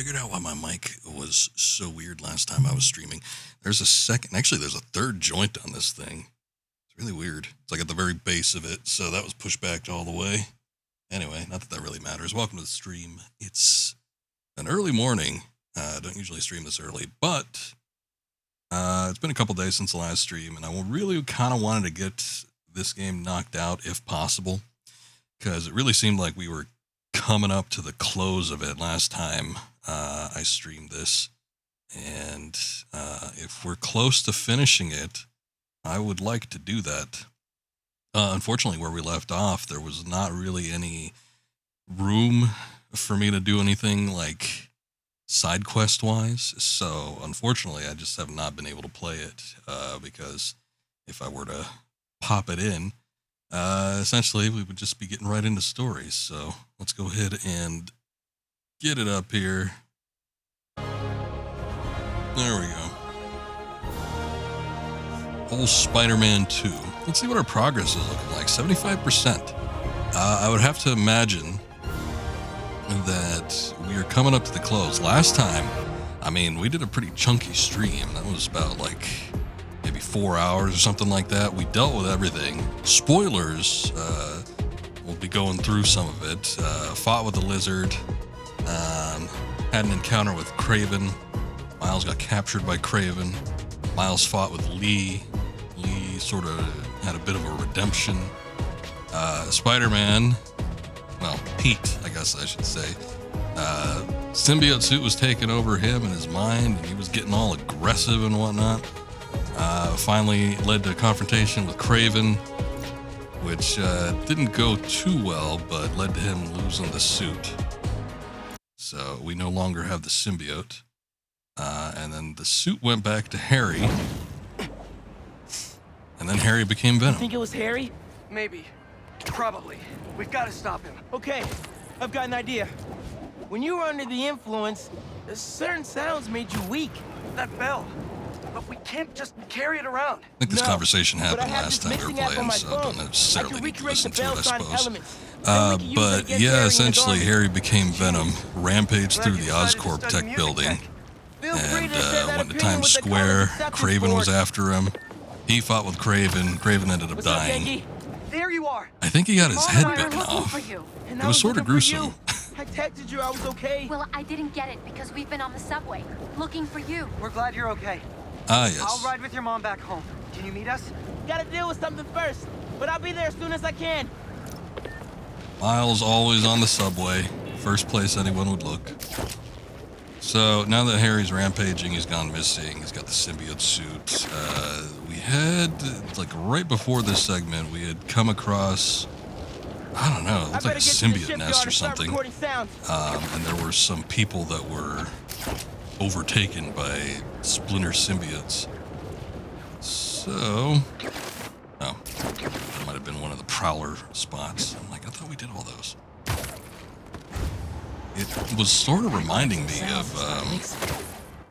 Figured out why my mic was so weird last time I was streaming. There's a second, actually there's a third joint on this thing. It's really weird. It's like at the very base of it, so that was pushed back all the way. Anyway, not that that really matters. Welcome to the stream. It's an early morning. I don't usually stream this early, but it's been a couple days since the last stream, and I really kind of wanted to get this game knocked out if possible, because it really seemed like we were coming up to the close of it last time I streamed this, and if we're close to finishing it, I would like to do that. Unfortunately, where we left off, there was not really any room for me to do anything like side quest wise, so unfortunately I just have not been able to play it because if I were to pop it in, essentially we would just be getting right into stories. So let's go ahead and get it up here. There we go. Old Spider-Man 2. Let's see what our progress is looking like. 75%. I would have to imagine that we are coming up to the close. Last time, I mean, we did a pretty chunky stream. That was about like maybe 4 hours or something like that. We dealt with everything. Spoilers, we'll be going through some of it. Fought with the lizard. Had an encounter with Kraven. Miles got captured by Kraven. Miles fought with Lee. Lee sort of had a bit of a redemption. Spider-Man, well, Pete, I guess I should say. Symbiote suit was taking over him and his mind, and he was getting all aggressive and whatnot. Finally led to a confrontation with Kraven, which didn't go too well, but led to him losing the suit. So we no longer have the symbiote. And then the suit went back to Harry. And then Harry became Venom. You think it was Harry? Maybe. Probably. We've got to stop him. Okay, I've got an idea. When you were under the influence, certain sounds made you weak. That bell. But we can't just carry it around. I think this conversation but I happened have last this time we were mixing app on playing, my so I phone. don't I necessarily can need to recreate listen the to it, I bell sign suppose. elements. Then we can use it But against yeah, Harry in the essentially garden. Harry became Venom, rampaged Glad through you the decided to Oscorp study tech music building, tech. Feel free and to share that went to opinion Times with the Square. college acceptance Craven was board. after him. He fought with Craven. Craven ended up What's up, dying. Yankee? There you are. I think he got his Mom head and I were bitten looking off. for you. And It I was sort of looking for gruesome. you. I texted you I was okay. Well, I didn't get it because we've been on the subway looking for you. We're glad you're okay. Ah, yes. I'll ride with your mom back home. Can you meet us? Gotta deal with something first, but I'll be there as soon as I can. Miles always on the subway. First place anyone would look. So now that Harry's rampaging, he's gone missing. He's got the symbiote suit. We had, like right before this segment, we had come across, I don't know, it looked like a symbiote nest or something. And there were some people that were overtaken by splinter symbiotes. So, oh, that might have been one of the prowler spots. I'm like, I thought we did all those. It was sort of reminding me of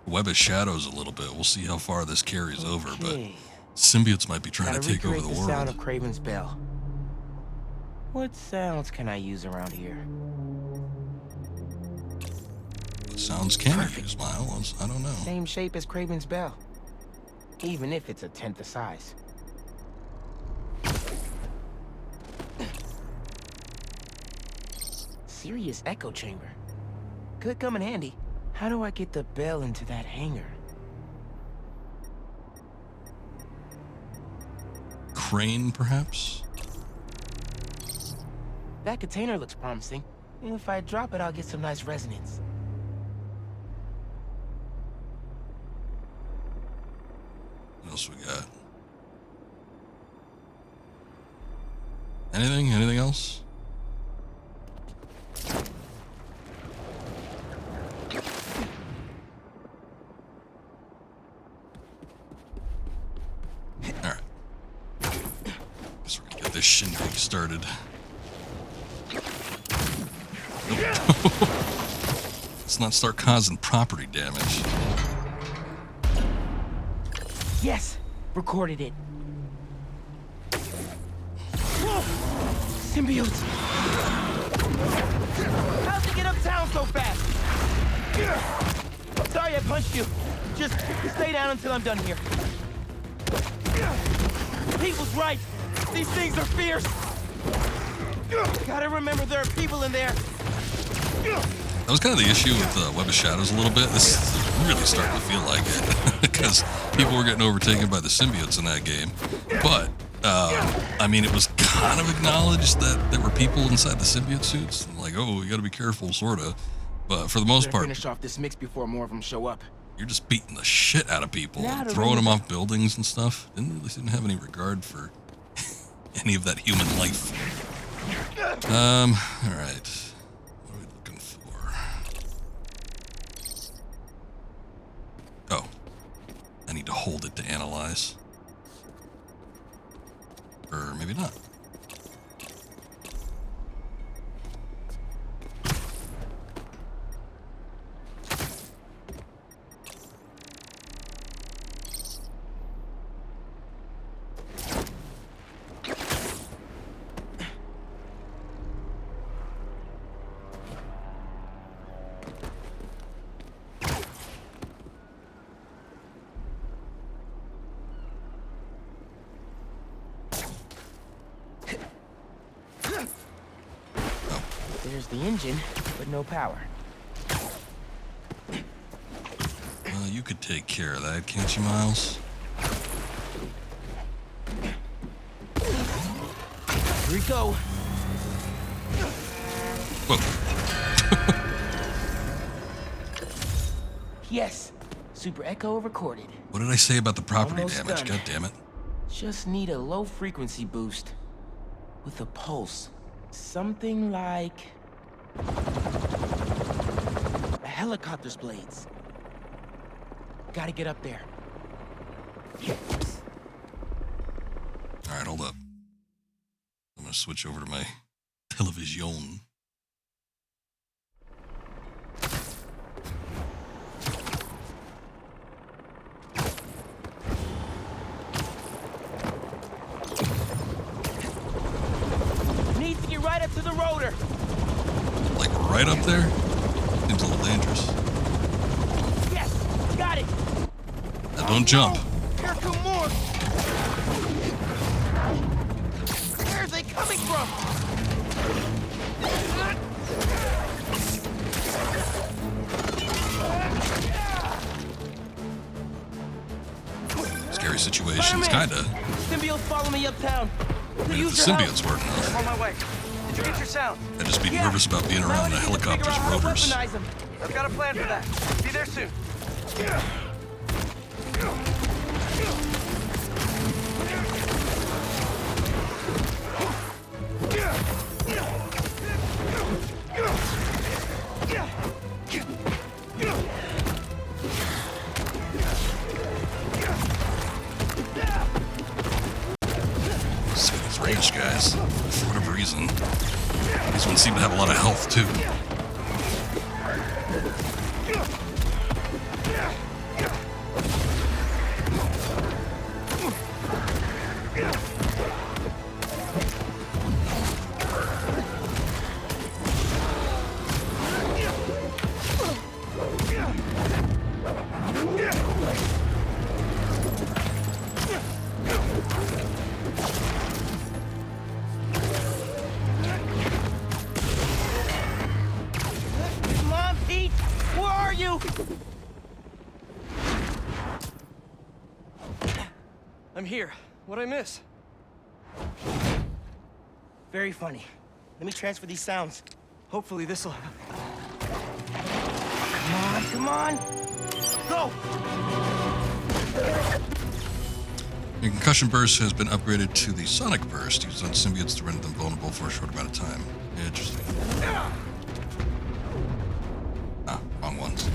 Web of Shadows a little bit. We'll see how far this carries over, but symbiotes might be trying to take over the sound world. of Kraven's bell. What sounds can I use around here? What sounds can you use, Miles? I don't know. Same shape as Kraven's bell, even if it's a tenth the size. Serious echo chamber. Could come in handy. How do I get the bell into that hangar? Crane, perhaps? That container looks promising. If I drop it, I'll get some nice resonance. What else we got? Anything? Anything else? Alright. Guess we're gonna get this shindig started. Let's not start causing property damage. Yes! Recorded it. Whoa! Symbiote! How'd you get uptown so fast? Sorry I punched you. Just stay down until I'm done here. Pete was right. These things are fierce. Gotta remember there are people in there. That was kind of the issue with Web of Shadows a little bit. This is really starting to feel like it because people were getting overtaken by the symbiotes in that game. But I mean, it was kind of acknowledged that there were people inside the symbiote suits. Like, oh, you got to be careful, sorta. But for the most part, Finish off this mix before more of them show up. you're just beating the shit out of people, and throwing them off buildings and stuff. Didn't really seem to have any regard for any of that human life. All right. What are we looking for? Oh, I need to hold it to analyze, or maybe not. There's the engine, but no power. Well, you could take care of that, can't you, Miles? Here we go. Whoa. Yes. Super Echo recorded. What did I say about the property Almost damage? done. God damn it. Just need a low frequency boost. With a pulse. Something like a helicopter's blades. Gotta get up there. Alright, hold up. I'm gonna switch over to my television. Needs to get right up to the rotor. Like right up there? Seems a little dangerous. Yes, got it. Now don't jump. Here come more. Where are they coming from? Scary situations, kinda. Symbiotes follow me uptown. I mean, if the symbiotes weren't I'm enough, on my way. Did you get your sound? I'd just be nervous about being around the helicopter's rotors. I've got a plan for that. Be there soon. See these range guys, for whatever reason. These ones seem to have a lot of health too. Come on, Pete! Where are you? I'm here. What'd I miss? Very funny. Let me transfer these sounds. Hopefully this'll... Come on! Go! Your concussion burst has been upgraded to the sonic burst, used on symbiotes to render them vulnerable for a short amount of time. Interesting. Ah, wrong ones.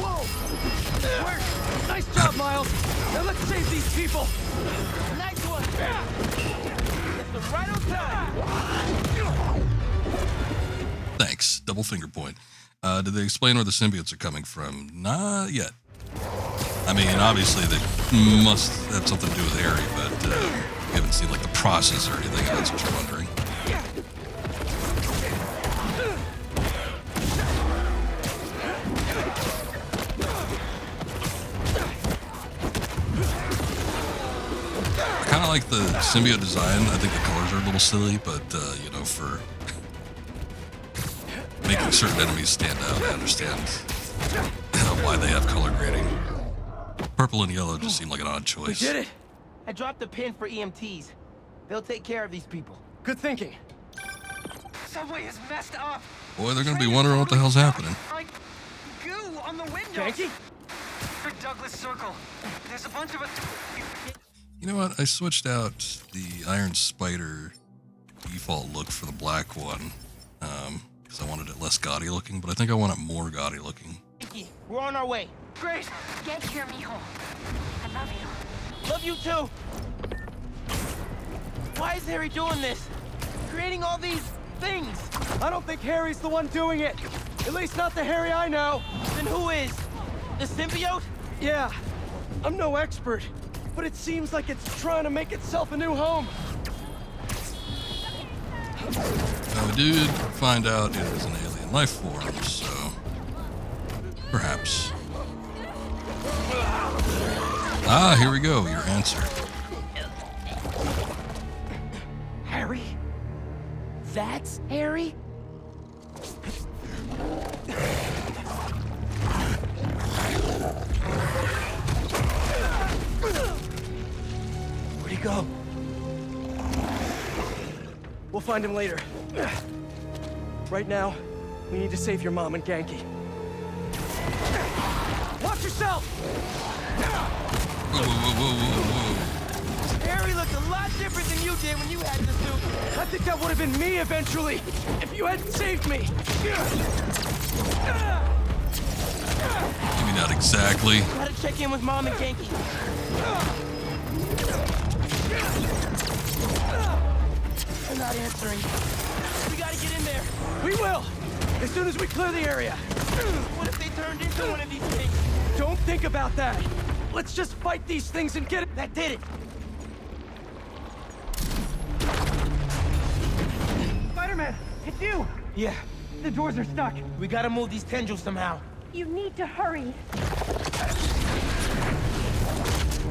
Whoa! Work! Nice job, Miles! Now let's save these people! Nice one! Get them right on time! Thanks. Double finger point. Did they explain where the symbiotes are coming from? Not yet. I mean, obviously they must have something to do with Harry, but we haven't seen like the process or anything. That's what you're wondering. like the symbiote design. I think the colors are a little silly, but you know, for making certain enemies stand out, I understand why they have color grading. Purple and yellow just seem like an odd choice. We did it! I dropped a pin for EMTs. They'll take care of these people. Good thinking. Subway is messed up. Boy, they're gonna be wondering what the hell's happening. Like goo on the windows. Yankee? Douglas Circle. There's a bunch of us. You know what? I switched out the Iron Spider default look for the black one because I wanted it less gaudy looking, but I think I want it more gaudy looking. Yankee, we're on our way. Great. Get here, mijo. I love you. Love you too. Why is Harry doing this? Creating all these things. I don't think Harry's the one doing it. At least not the Harry I know. Then who is? The symbiote? Yeah. I'm no expert, but it seems like it's trying to make itself a new home. Now, we did find out it is an alien life form, so perhaps. Ah, here we go. Your answer. Harry? That's Harry? Where'd he go? We'll find him later. Right now, we need to save your mom and Genki. Watch yourself! Whoa, whoa, whoa, whoa, whoa. Harry looked a lot different than you did when you had the suit. I think that would have been me eventually, if you hadn't saved me. Maybe not exactly. Gotta check in with Mom and Genki. They're not answering. We gotta get in there. We will, as soon as we clear the area. What if they turned into one of these things? Don't think about that. Let's just fight these things and get it. That did it. Spider-Man, it's you. Yeah, The doors are stuck. we gotta move these tendrils somehow. You need to hurry.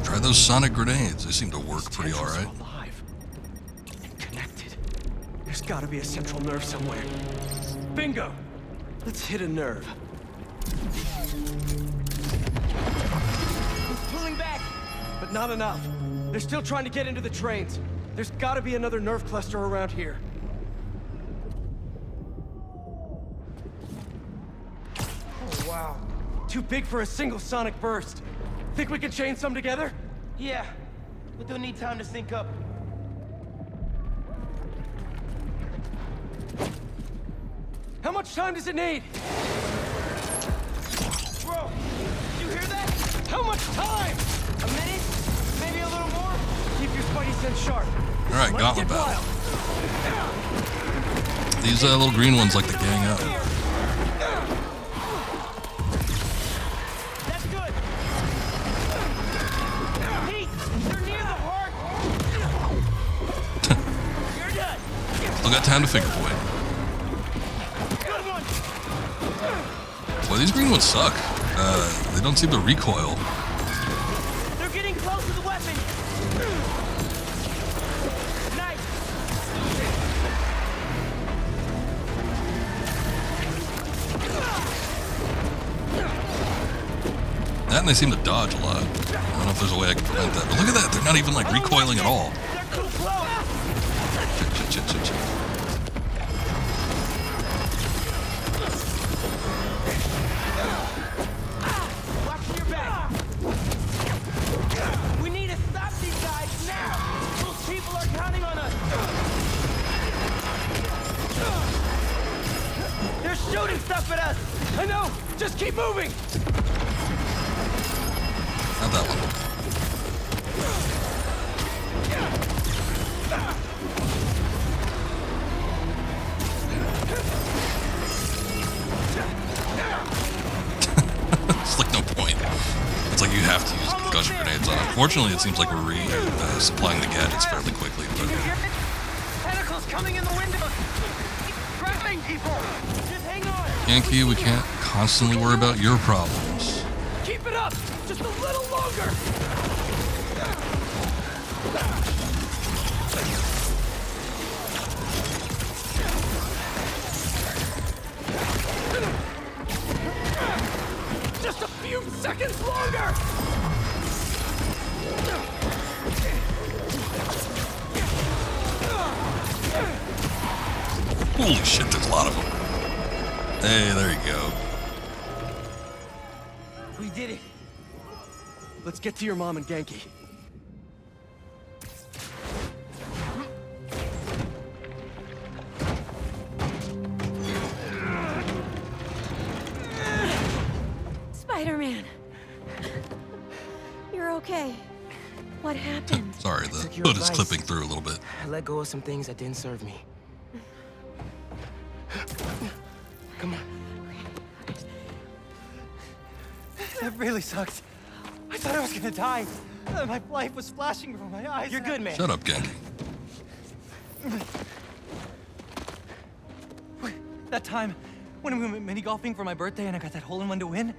Try those sonic grenades. They seem to work pretty Tendrils alright. are alive and connected. There's got to be a central nerve somewhere. Bingo. Let's hit a nerve. He's pulling back. But not enough. They're still trying to get into the trains. There's got to be another nerve cluster around here. Oh, wow. Too big for a single sonic burst. Think we can chain some together? Yeah, but they'll need time to sync up. How much time does it need? Bro, you hear that? How much time? A minute? Maybe a little more? Keep your spidey sense sharp. Alright, Might gauntlet get battle. wild. These little green ones like to gang up. That's good. Pete, they're near the heart. You're done. Still got time to finger point. Good one. Boy, these green ones suck. They don't seem to recoil. They're getting close to the weapon. Nice. That and they seem to dodge a lot. I don't know if there's a way I can prevent that. But look at that. They're not even like recoiling at all. They're too close. Shit, shit, shit, shit, shit. Watch your back. We need to stop these guys now. Those people are counting on us. They're shooting stuff at us. I know! Just keep moving! Not that one. It's like no point. It's like you have to use concussion grenades on. Unfortunately, it seems like we're supplying the gadgets fairly quickly. But Tentacles coming in the window! Grabbing people! Just hang on. Yankee, we can't constantly worry about your problems. Keep it up! Just a little longer! Just a few seconds longer! Holy shit, there's a lot of them. Hey, there you go. We did it. Let's get to your mom and Genki. Spider-Man. You're okay. What happened? Sorry, the Took your hood is advice. clipping through a little bit. I let go of some things that didn't serve me. Come on. That really sucks. I thought I was gonna die. My life was flashing before my eyes. You're good, man. Shut up, Genki. That time when we went mini golfing for my birthday and I got that hole-in-one to win,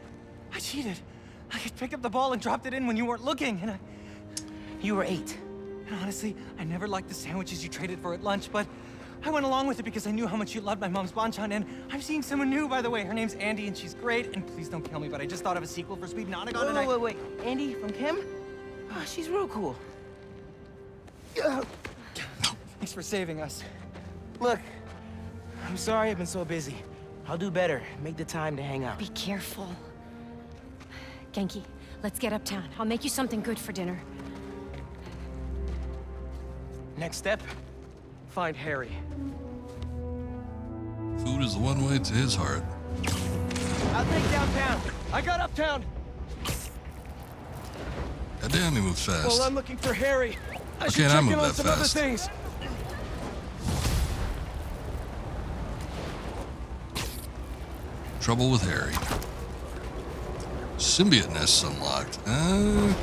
I cheated. I could pick up the ball and dropped it in when you weren't looking, and You were 8. honestly, I never liked the sandwiches you traded for at lunch, but I went along with it because I knew how much you loved my mom's banchan, and I'm seeing someone new, by the way. Her name's Andy, and she's great, and please don't kill me, but I just thought of a sequel for Speed Nonagon, and Wait. Andy from Kim? Oh, she's real cool. Thanks for saving us. Look, I'm sorry I've been so busy. I'll do better. Make the time to hang out. Be careful. Genki, let's get uptown. I'll make you something good for dinner. Next step? Find Harry. Food is the one way to his heart. I'll take downtown. I got uptown. God damn, he moves fast. Well, I'm looking for Harry. I should can't I check move in on that some other fast? things. Trouble with Harry. Symbiote nests unlocked. Okay.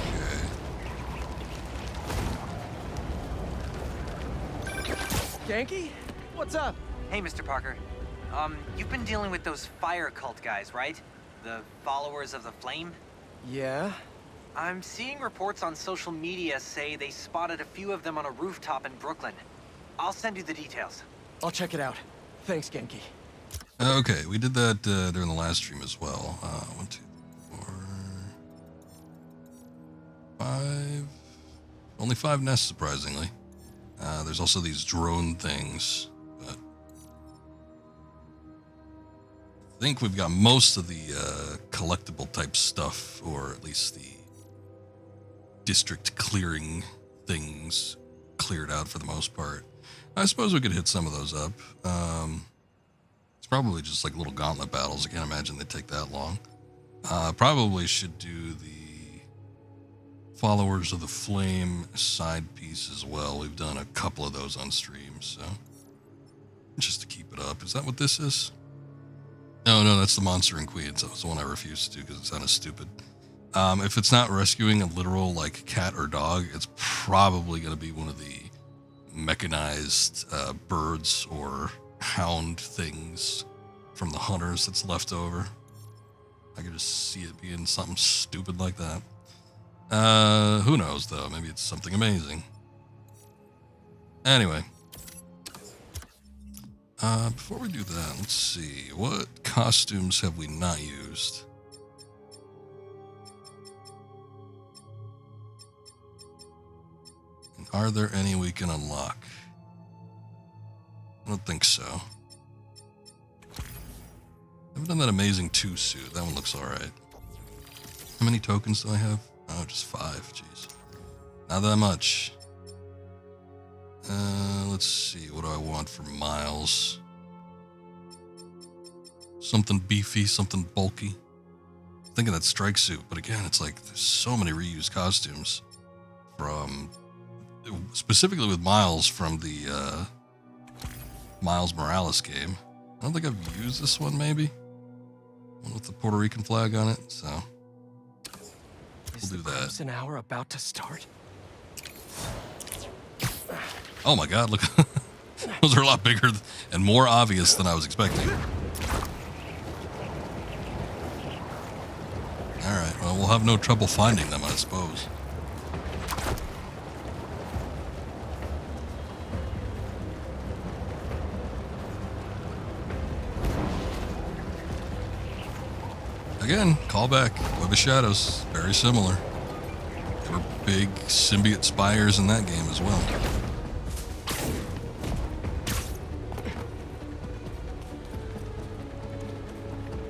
Genki? What's up? Hey, Mr. Parker. You've been dealing with those fire cult guys, right? The followers of the flame? Yeah? I'm seeing reports on social media say they spotted a few of them on a rooftop in Brooklyn. I'll send you the details. I'll check it out. Thanks, Genki. Okay, we did that during the last stream as well. 1, 2, 4, 5. Only 5 nests, surprisingly. There's also these drone things, but I think we've got most of the collectible type stuff, or at least the district clearing things cleared out for the most part. I suppose we could hit some of those up. It's probably just like little gauntlet battles. I can't imagine they take that long. Probably should do the Followers of the Flame side piece as well. We've done a couple of those on stream, so just to keep it up. Is that what this is? No, that's the Monster and Queens. That was the one I refused to do because it sounded stupid. If it's not rescuing a literal like cat or dog, it's probably going to be one of the mechanized birds or hound things from the hunters that's left over. I could just see it being something stupid like that. Who knows though? Maybe it's something amazing. Anyway, before we do that, let's see. What costumes have we not used? And are there any we can unlock? I don't think so. I haven't done that amazing 2 suit. That one looks alright. How many tokens do I have? Oh, just 5. Jeez. Not that much. Let's see. What do I want for Miles? Something beefy, something bulky. I'm thinking that strike suit, but again, it's like there's so many reused costumes from, specifically with Miles from the Miles Morales game. I don't think I've used this one, maybe. One with the Puerto Rican flag on it, so we'll do that. Is an hour about to start? Oh my god, look. Those are a lot bigger and more obvious than I was expecting. Alright, well, we'll have no trouble finding them, I suppose. Again, callback. Web of Shadows. Very similar. There were big symbiote spires in that game as well.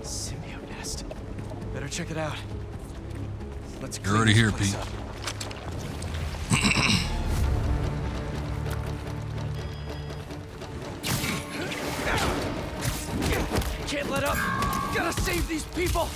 Symbiote nest. Better check it out. Let's You're already here, Pete. Can't let up. Gotta save these people.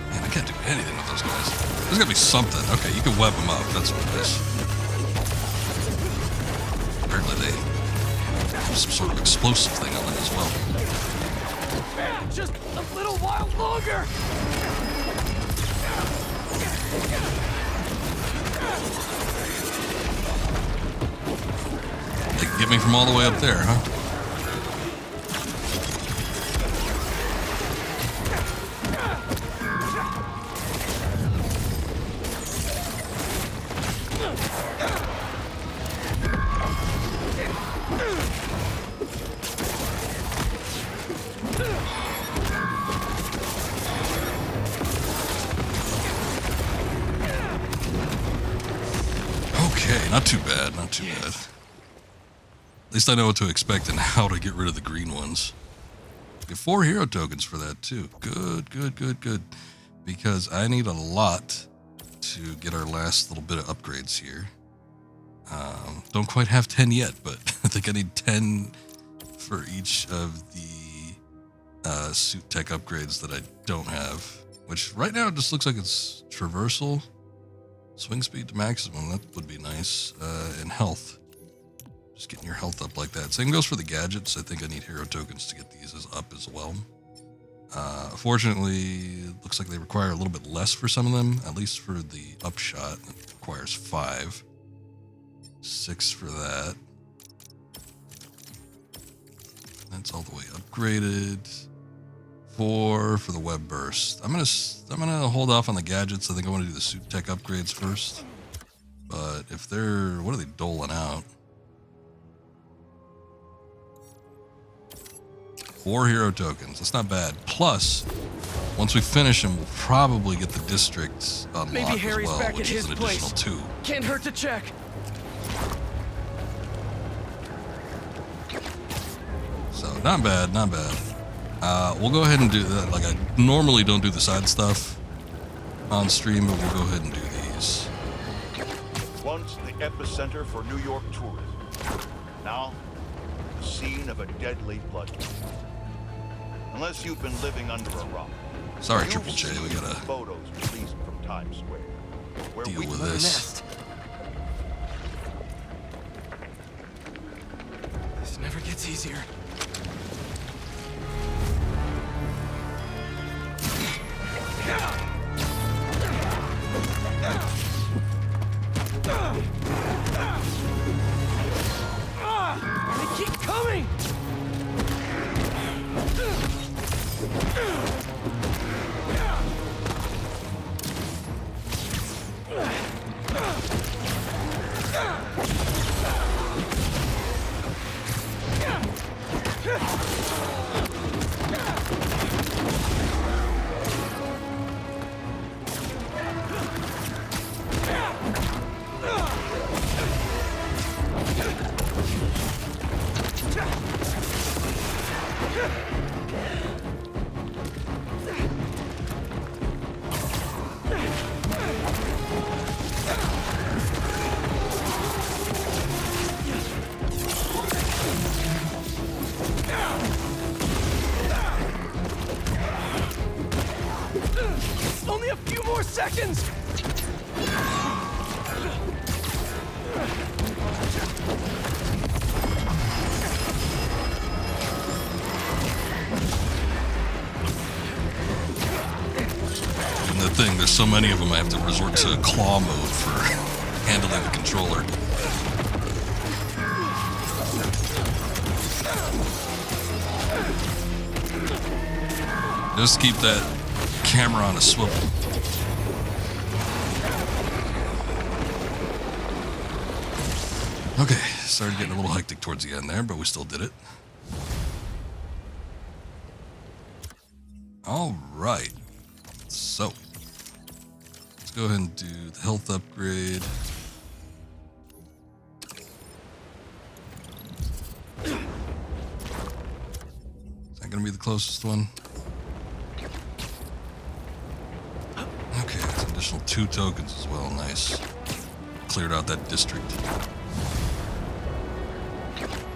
Man, I can't do anything with those guys. There's gotta be something. Okay, you can web them up. That's what it is. Apparently they have some sort of explosive thing on it as well. Just a little while longer. They can get me from all the way up there, huh? Okay, not too bad, not too bad. At least I know what to expect and how to get rid of the green ones. Get 4 hero tokens for that too. Good, good, good, good. Because I need a lot to get our last little bit of upgrades here. Don't quite have 10 yet, but I think I need 10 for each of the suit tech upgrades that I don't have. Which right now it just looks like it's traversal. Swing speed to maximum, that would be nice. And health. Just getting your health up like that. Same goes for the gadgets. I think I need hero tokens to get these up as well. Fortunately, it looks like they require a little bit less for some of them, at least for the upshot. It requires 5. 6 for that. That's all the way upgraded. 4 for the web burst. I'm gonna hold off on the gadgets. I think I want to do the suit tech upgrades first. But if they're, what are they doling out? 4 hero tokens. That's not bad. Plus, once we finish them, we'll probably get the district unlocked Maybe Harry's as well, back at which is his an place. additional 2. Can't hurt to check. So not bad, not bad. We'll go ahead and do that. Like, I normally don't do the side stuff on stream, but we'll go ahead and do these. Once the epicenter for New York tourism. Now, the scene of a deadly blood. Unless you've been living under a rock. Sorry, you've Triple J, we seen gotta photos released from Times Square. Where deal we with Another this. nest. This never gets easier. They keep coming! Only a few more seconds! And the thing, there's so many of them, I have to resort to claw mode for handling the controller. Just keep that camera on a swivel. Okay, started getting a little hectic towards the end there, but we still did it. All right, so let's go ahead and do the health upgrade. Is that gonna be the closest one? Okay, it's an additional 2 tokens as well, nice. Cleared out that district.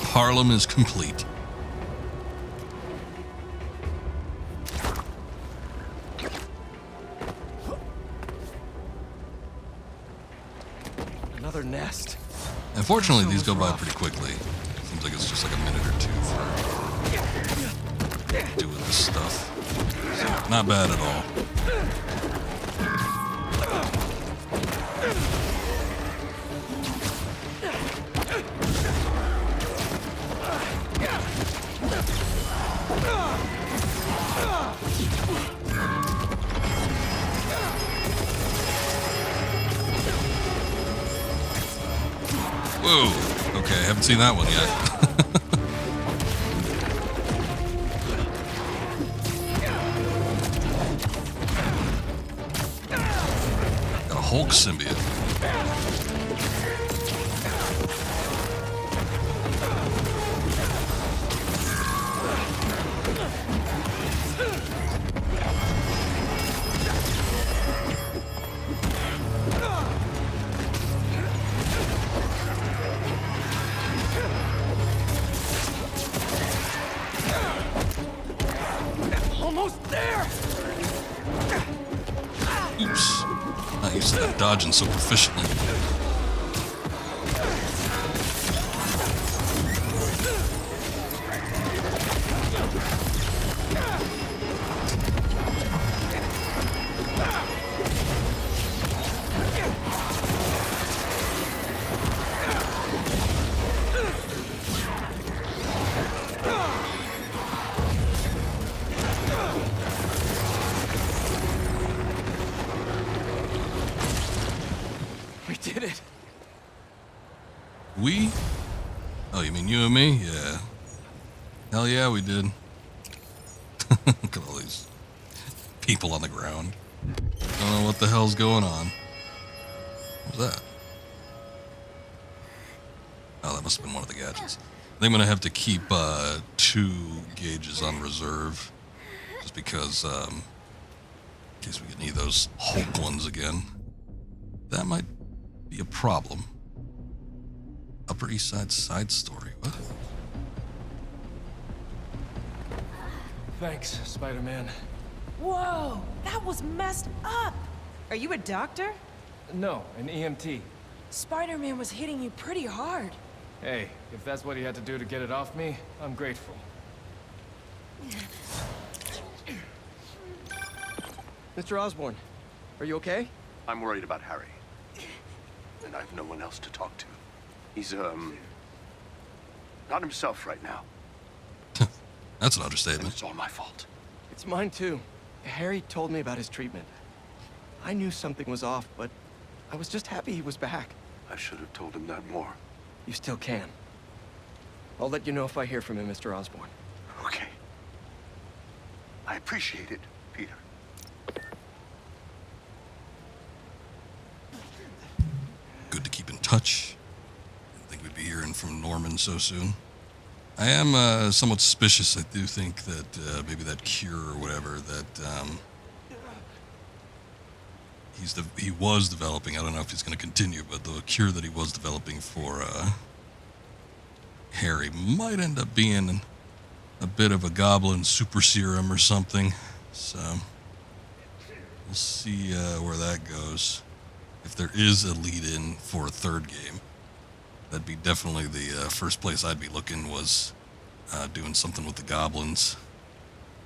Harlem is complete. Another nest. Unfortunately, these go by pretty quickly. Seems like it's just like a minute or 2 for doing this stuff. So, not bad at all. Whoa, okay, I haven't seen that one yet. Got a Hulk symbiote. Almost there! Oops. Not used to that dodging so proficiently. We did it. We? Oh, you mean you and me? Yeah. Hell yeah, we did. Look at all these people on the ground. Don't know what the hell's going on. What was that? Oh, that must have been one of the gadgets. I think I'm gonna have to keep 2 gauges on reserve, just because in case we get any of those Hulk ones again. That might be a problem. Upper East Side side story. What? Thanks, Spider-Man. Whoa, that was messed up! Are you a doctor? No, an EMT. Spider-Man was hitting you pretty hard. Hey, if that's what he had to do to get it off me, I'm grateful. Mr. Osborn, are you okay? I'm worried about Harry. And I have no one else to talk to. He's, not himself right now. That's an And understatement. it's all my fault. It's mine too. Harry told me about his treatment. I knew something was off, but I was just happy he was back. I should have told him that more. You still can. I'll let you know if I hear from him, Mr. Osborn. Okay. I appreciate it, Peter. Good to keep in touch. Didn't think we'd be hearing from Norman so soon. I am somewhat suspicious. I do think that maybe that cure or whatever that he was developing. I don't know if he's going to continue, but the cure that he was developing for Harry might end up being a bit of a goblin super serum or something. So we'll see where that goes. If there is a lead-in for a third game. That'd be definitely the first place I'd be looking, was doing something with the goblins.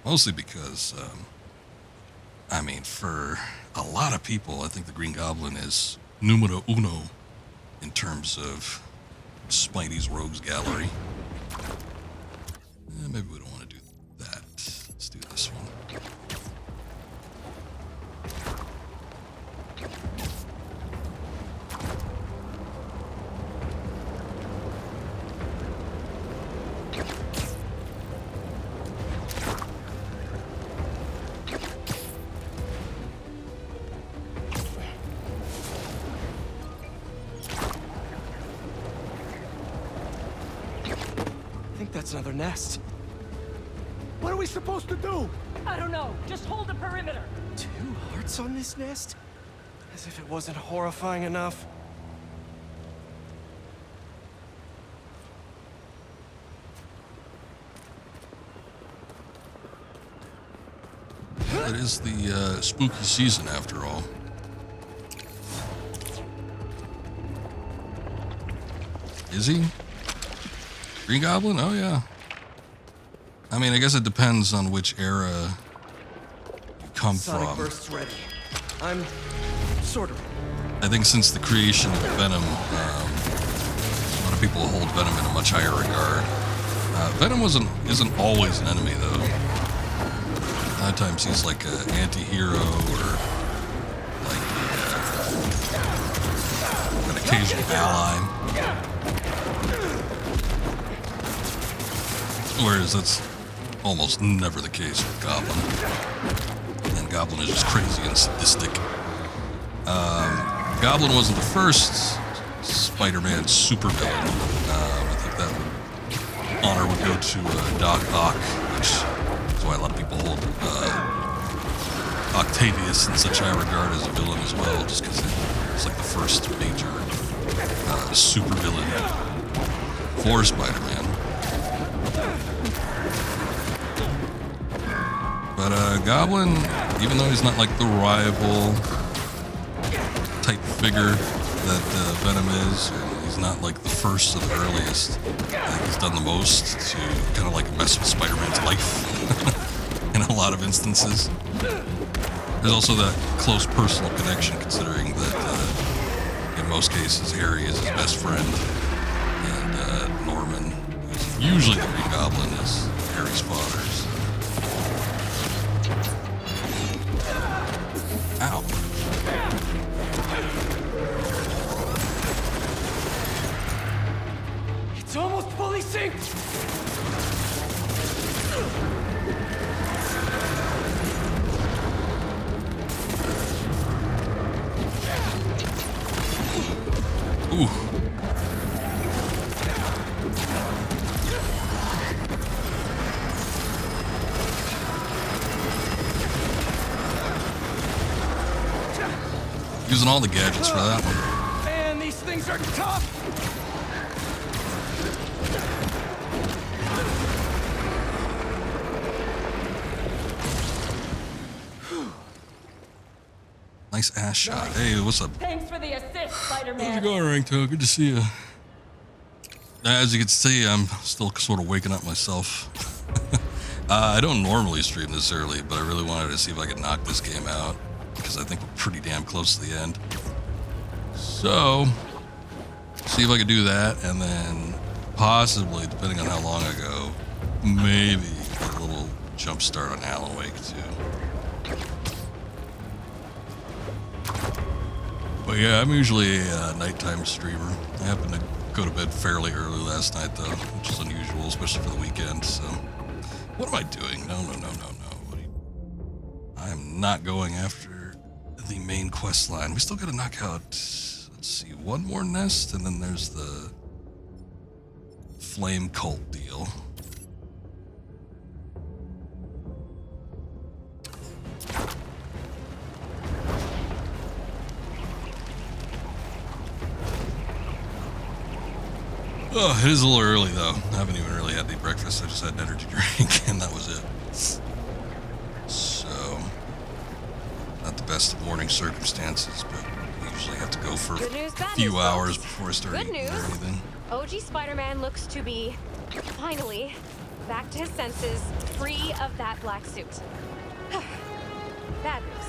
Mostly because, I mean, for a lot of people, I think the Green Goblin is numero uno in terms of Spidey's Rogues Gallery. Maybe we don't want to do that. Let's do this one. I think that's another nest. What are we supposed to do? I don't know. Just hold the perimeter. 2 hearts on this nest? As if it wasn't horrifying enough. It is the spooky season, after all. Is he? Green Goblin? Oh, yeah. I mean, I guess it depends on which era you come Sonic from. burst's ready. I'm sort of. I think since the creation of Venom, a lot of people hold Venom in a much higher regard. Venom isn't always an enemy, though. A lot of times he's like an anti-hero or like an occasional ally. Whereas that's almost never the case with Goblin. And Goblin is just crazy and sadistic. Goblin wasn't the first Spider-Man supervillain. I think that honor would go to Doc Ock, which is why a lot of people hold Octavius in such high regard as a villain as well, just because it was like the first major supervillain for Spider-Man. But Goblin, even though he's not like the rival type figure that Venom is, and he's not like the first or the earliest, I think he's done the most to kind of like mess with Spider-Man's life in a lot of instances. There's also that close personal connection, considering that in most cases Harry is his best friend, and Norman, who's usually the Green Goblin, is Harry's father's. Ow. It's almost fully synced! Ooh. Using all the gadgets for that one. Man, these things are tough! Nice ass shot. Hey, what's up? Thanks for the assist, Spider-Man. How's it going, Rankto? Good to see you. As you can see, I'm still sort of waking up myself. I don't normally stream this early, but I really wanted to see if I could knock this game out, because I think we're pretty damn close to the end. So, see if I could do that, and then possibly, depending on how long I go, maybe get a little jump start on Alan Wake too. But yeah, I'm usually a nighttime streamer. I happened to go to bed fairly early last night, though, which is unusual, especially for the weekend. So, what am I doing? No. I am not going after the main quest line. We still got to knock out, let's see, one more nest, and then there's the flame cult deal. Oh, it is a little early, though. I haven't even really had any breakfast. I just had an energy drink, and that was it. So, not the best of morning circumstances, but we Usually have to go for Good news, a bad few news, hours folks. before I start Good eating news. or anything. OG Spider-Man looks to be, finally, back to his senses, free of that black suit. Bad news.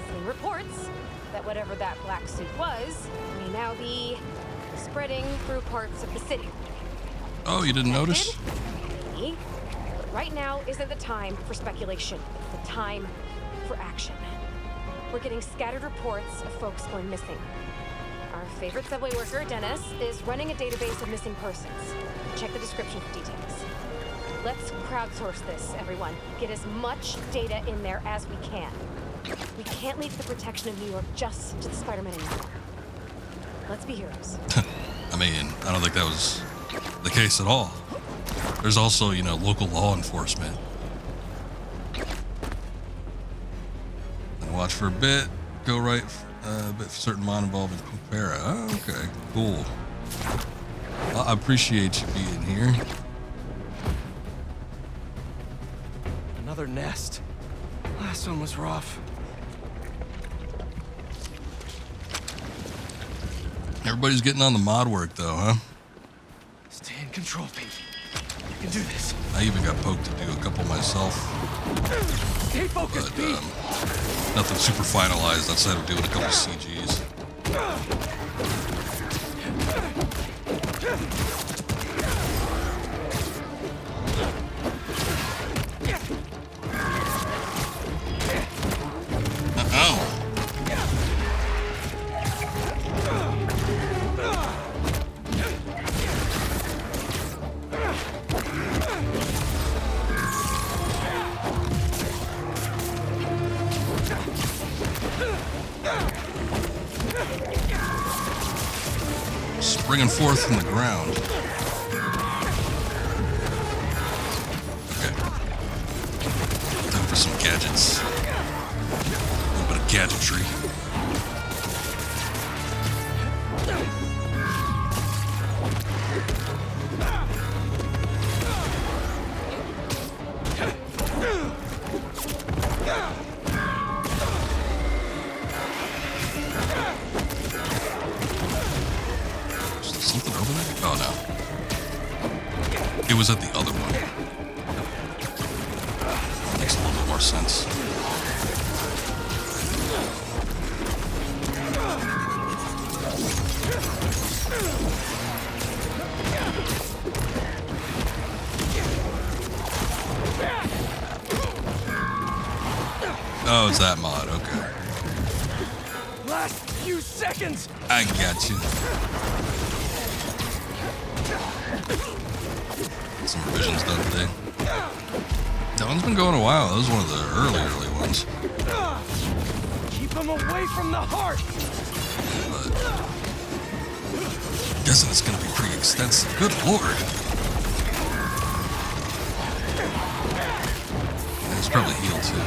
Seeing reports that whatever that black suit was may now be spreading through parts of the city. Oh, you didn't notice? Maybe. But right now isn't the time for speculation. It's the time for action. We're getting scattered reports of folks going missing. Our favorite subway worker, Dennis, is running a database of missing persons. Check the description for details. Let's crowdsource this, everyone. Get as much data in there as we can. We can't leave the protection of New York just to the Spider-Man anymore. Let's be heroes. I mean, I don't think that was the case at all. There's also, you know, local law enforcement. And watch for a bit, go right a bit for certain mind involving Para. Oh, okay, cool. Well, I appreciate you being here. Another nest. Last one was rough. Everybody's getting on the mod work though, huh? Stay in control, Pete. You can do this. I even got poked to do a couple myself. Stay focused, But Pete. nothing super finalized outside of doing a couple CGs. Oh. Springing forth from the ground. Okay. Time for some gadgets. A little bit of gadgetry. Something over there? Oh no. It was at the other one. Makes a little bit more sense. Oh, it's that mod, okay. Last few seconds. I got you. Some revisions done today. That one's been going a while. That was one of the early ones. Keep him away from the heart. But I'm guessing it's going to be pretty extensive. Good lord. And it's probably healed too.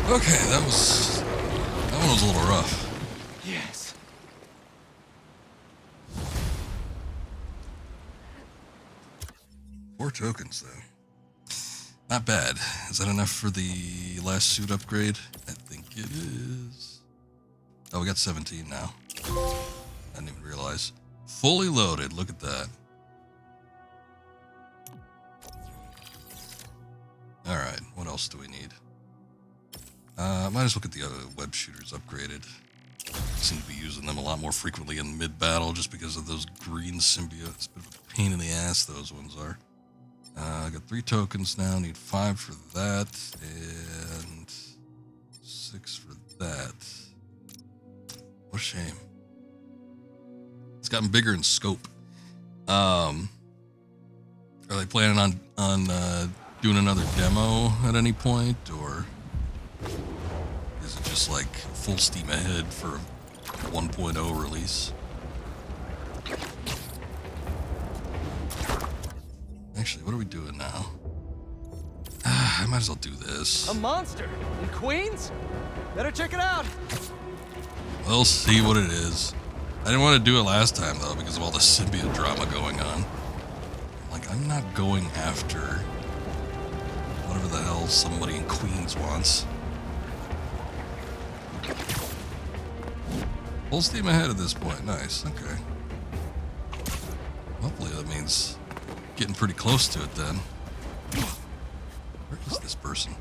Okay, that one was a little rough. Yes. 4 tokens, though. Not bad. Is that enough for the last suit upgrade? I think it is. Oh, we got 17 now. I didn't even realize. Fully loaded. Look at that. Alright, what else do we need? Might as well get the other web shooters upgraded. Seem to be using them a lot more frequently in mid-battle just because of those green symbiotes. Bit of a pain in the ass those ones are. I got 3 tokens now. Need 5 for that and 6 for that. What a shame. It's gotten bigger in scope. Are they planning on doing another demo at any point, or is it just like full steam ahead for 1.0 release? Actually, what are we doing now? I might as well do this. A monster in Queens? Better check it out. We'll see what it is. I didn't want to do it last time, though, because of all the symbiote drama going on. Like, I'm not going after whatever the hell somebody in Queens wants. Full steam ahead at this point. Nice. Okay. Hopefully that means getting pretty close to it then. Where is this person?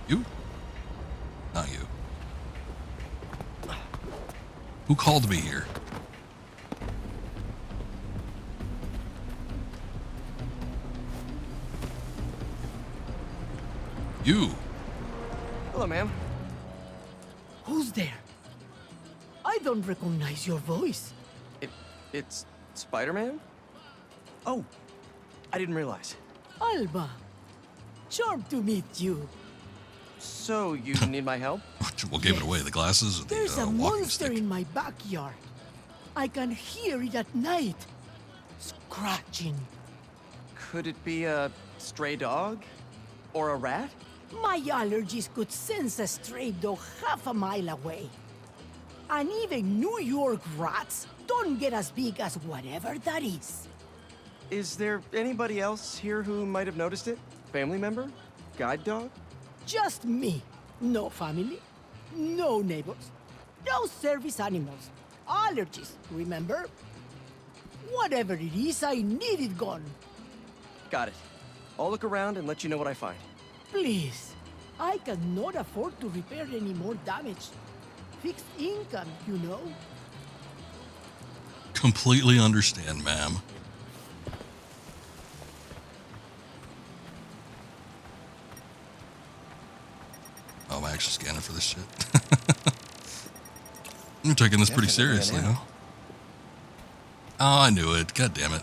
You? Not you. Who called me here? You. Hello, ma'am. Who's there? I don't recognize your voice. It's Spider-Man? Oh, I didn't realize. Alba. Charmed to meet you. So, you need my help? We'll give it away. The glasses or the There's a walking monster stick. in my backyard. I can hear it at night. Scratching. Could it be a stray dog? Or a rat? My allergies could sense a stray dog half a mile away. And even New York rats don't get as big as whatever that is. Is there anybody else here who might have noticed it? Family member? Guide dog? Just me. No family, no neighbors, no service animals. Allergies, remember? Whatever it is, I need it gone. Got it. I'll look around and let you know what I find. Please, I cannot afford to repair any more damage. Fixed income, you know. Completely understand, ma'am. Oh, am I actually scanning for this shit? You're taking this pretty Definitely seriously, an huh? Oh, I knew it. God damn it.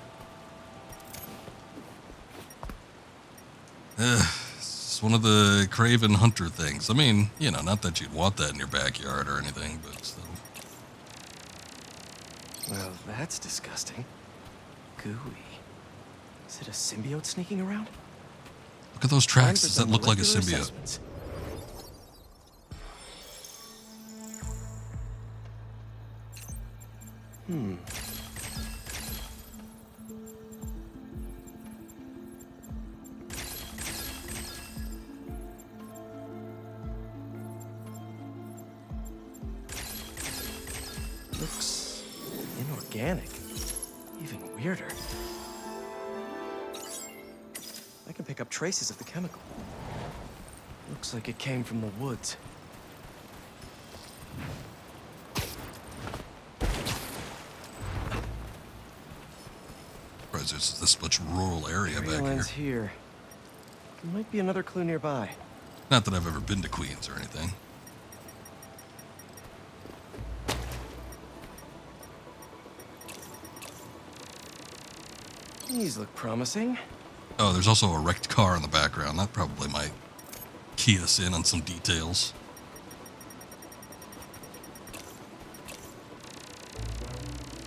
It's one of the Craven Hunter things. I mean, you know, not that you'd want that in your backyard or anything, but still. Well, that's disgusting. Gooey. Is it a symbiote sneaking around? Look at those Time tracks. for Does that some look like a molecular symbiote? assessments. Looks inorganic. Even weirder. I can pick up traces of the chemical. Looks like it came from the woods. Surprised there's this much rural area back Trail here. ends here. There might be another clue nearby. Not that I've ever been to Queens or anything. These look promising. Oh, there's also a wrecked car in the background. That probably might key us in on some details.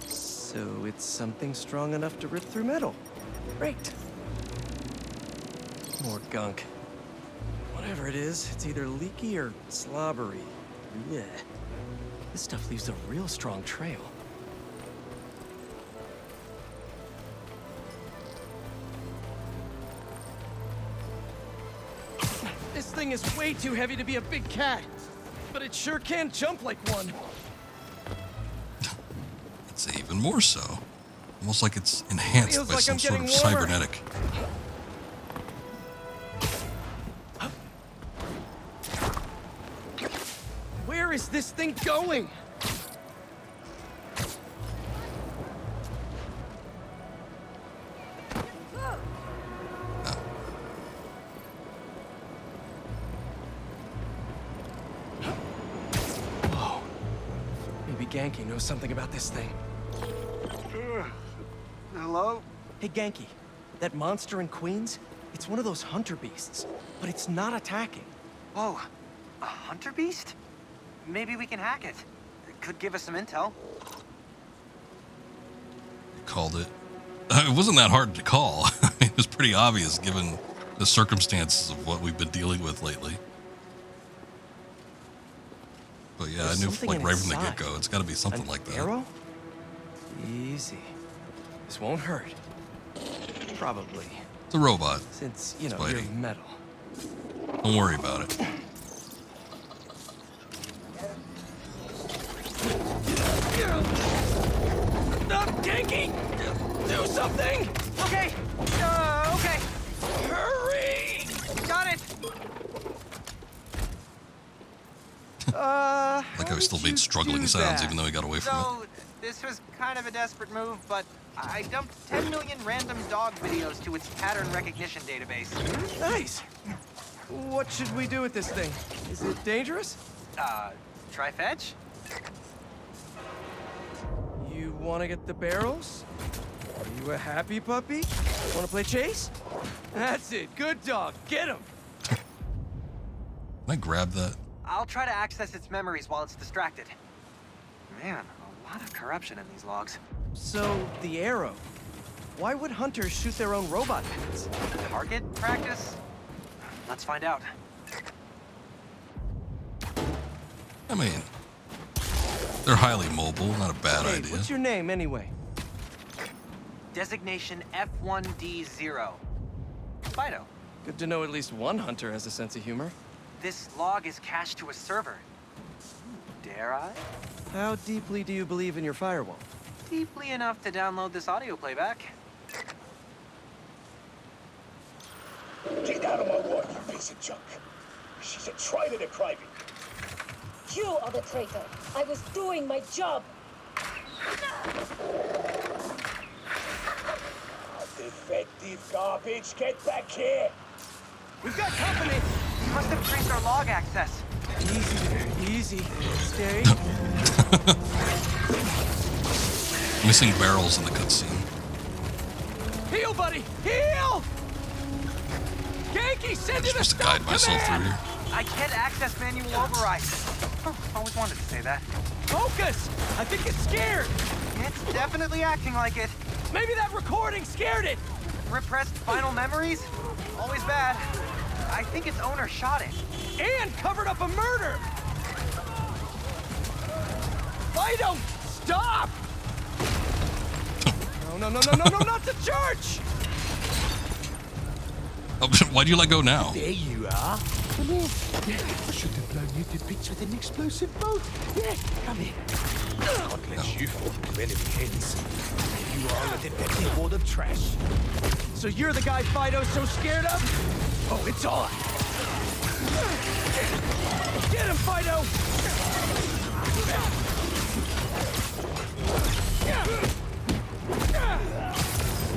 So it's something strong enough to rip through metal. Great. More gunk. Whatever it is, it's either leaky or slobbery. Yeah. This stuff leaves a real strong trail. This thing is way too heavy to be a big cat, but it sure can jump like one. It's even more so. Almost like it's enhanced Feels by like some I'm sort of getting warmer. cybernetic. Where is this thing going? Whoa. Maybe Genki knows something about this thing. Hello? Hey, Genki, that monster in Queens, it's one of those hunter beasts, but it's not attacking. Whoa, a hunter beast? Maybe we can hack it. It could give us some intel. Called it. It wasn't that hard to call. I mean, it was pretty obvious given the circumstances of what we've been dealing with lately. But yeah, There's I knew something like in right its from the side. get-go, it's got to be something An like that. arrow? Easy. This won't hurt. Probably. It's a robot. Since, you know, Spidey. you're metal. Don't worry about it. Genki! Do something! Okay. Okay. Hurry! Got it. Like how he still made struggling sounds even though he got away from it. So, this was kind of a desperate move, but I dumped 10 million random dog videos to its pattern recognition database. Nice. What should we do with this thing? Is it dangerous? Try fetch? You want to get the barrels? Are you a happy puppy? Want to play chase? That's it. Good dog. Get him. Can I grab that? I'll try to access its memories while it's distracted. Man, a lot of corruption in these logs. So, the arrow. Why would hunters shoot their own robot pets? Target practice? Let's find out. I mean, they're highly mobile, not a bad Hey, idea. what's your name anyway? Designation F1D0. Fido. Good to know at least one hunter has a sense of humor. This log is cached to a server. Dare I? How deeply do you believe in your firewall? Deeply enough to download this audio playback. Get out of my water, you piece of junk. She's a traitor to Craven. You are the traitor. I was doing my job. Defective garbage, get back here. We've got company! You must have traced our log access. Easy there, easy. Stay. Missing barrels in the cutscene. Heal, buddy! Heal! Genki, send I'm you the supposed to guide myself through here. I can't access manual override. Oh, always wanted to say that. Focus! I think it's scared! It's definitely acting like it. Maybe that recording scared it! Repressed final memories? Always bad. I think its owner shot it. And covered up a murder! Fido! Stop! No, not the church! Oh, why'd you let go now? There you are. Come here. I should have blown you to bits with an explosive bolt. Yeah, come here. Can't let you fall into enemy hands. You are a defective wall of trash. So you're the guy Fido's so scared of? Oh, it's on. Get him, Fido!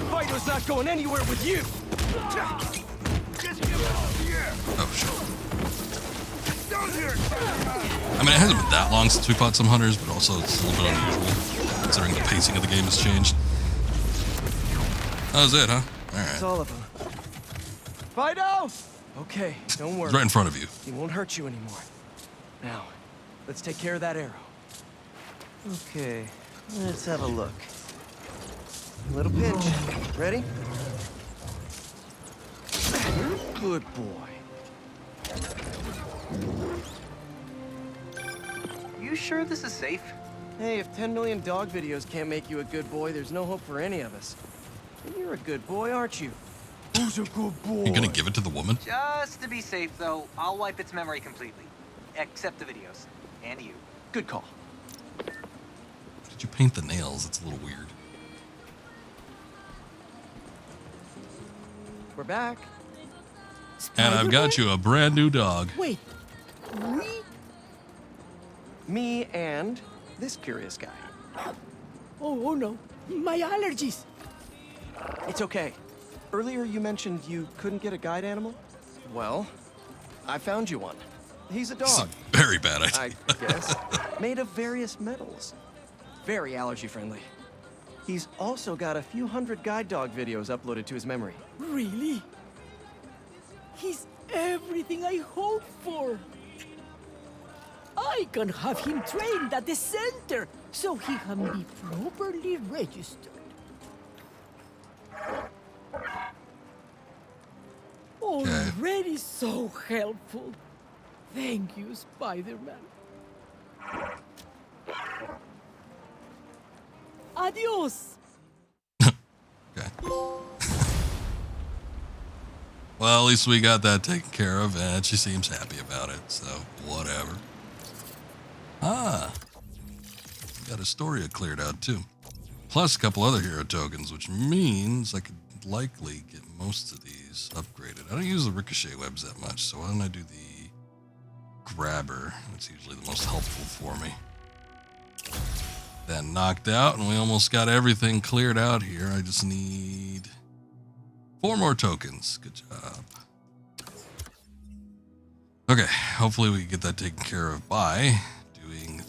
Fido's not going anywhere with you! Oh, shit. I mean, it hasn't been that long since we fought some hunters, but also it's a little bit unusual, considering the pacing of the game has changed. That was it, huh? That's Alright. all of them. Fido! Okay, don't worry. It's right in front of you. He won't hurt you anymore. Now, let's take care of that arrow. Okay, let's have a look. A little pinch. Ready? Good boy. You sure this is safe? Hey, if 10 million dog videos can't make you a good boy, there's no hope for any of us. And you're a good boy, aren't you? Who's a good boy? You gonna give it to the woman? Just to be safe, though, I'll wipe its memory completely. Except the videos. And you. Good call. Did you paint the nails? It's a little weird. We're back. And I've got you a brand new dog. Wait, we? Me and this curious guy. Oh no, my allergies. It's okay. Earlier you mentioned you couldn't get a guide animal? Well, I found you one. He's a It's dog, a very bad I idea. guess. Made of various metals. Very allergy friendly. He's also got a few hundred guide dog videos uploaded to his memory. Really? He's everything I hoped for. I can have him trained at the center so he can be properly registered. Already so helpful. Thank you, Spider-Man. Adios. Okay. Well, at least we got that taken care of, and she seems happy about it, so whatever. Ah, got Astoria cleared out too. Plus a couple other hero tokens, which means I could likely get most of these upgraded. I don't use the ricochet webs that much, so why don't I do the grabber? That's usually the most helpful for me. That knocked out, and we almost got everything cleared out here. I just need 4 more tokens. Good job. Okay, hopefully we can get that taken care of by doing the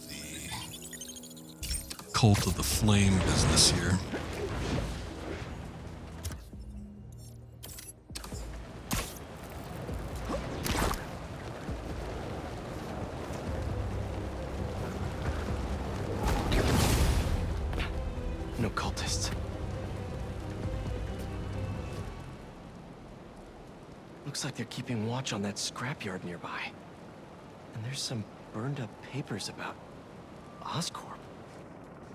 Cult of the Flame business here. No cultists. Looks like they're keeping watch on that scrapyard nearby. And there's some burned up papers about Oscorp.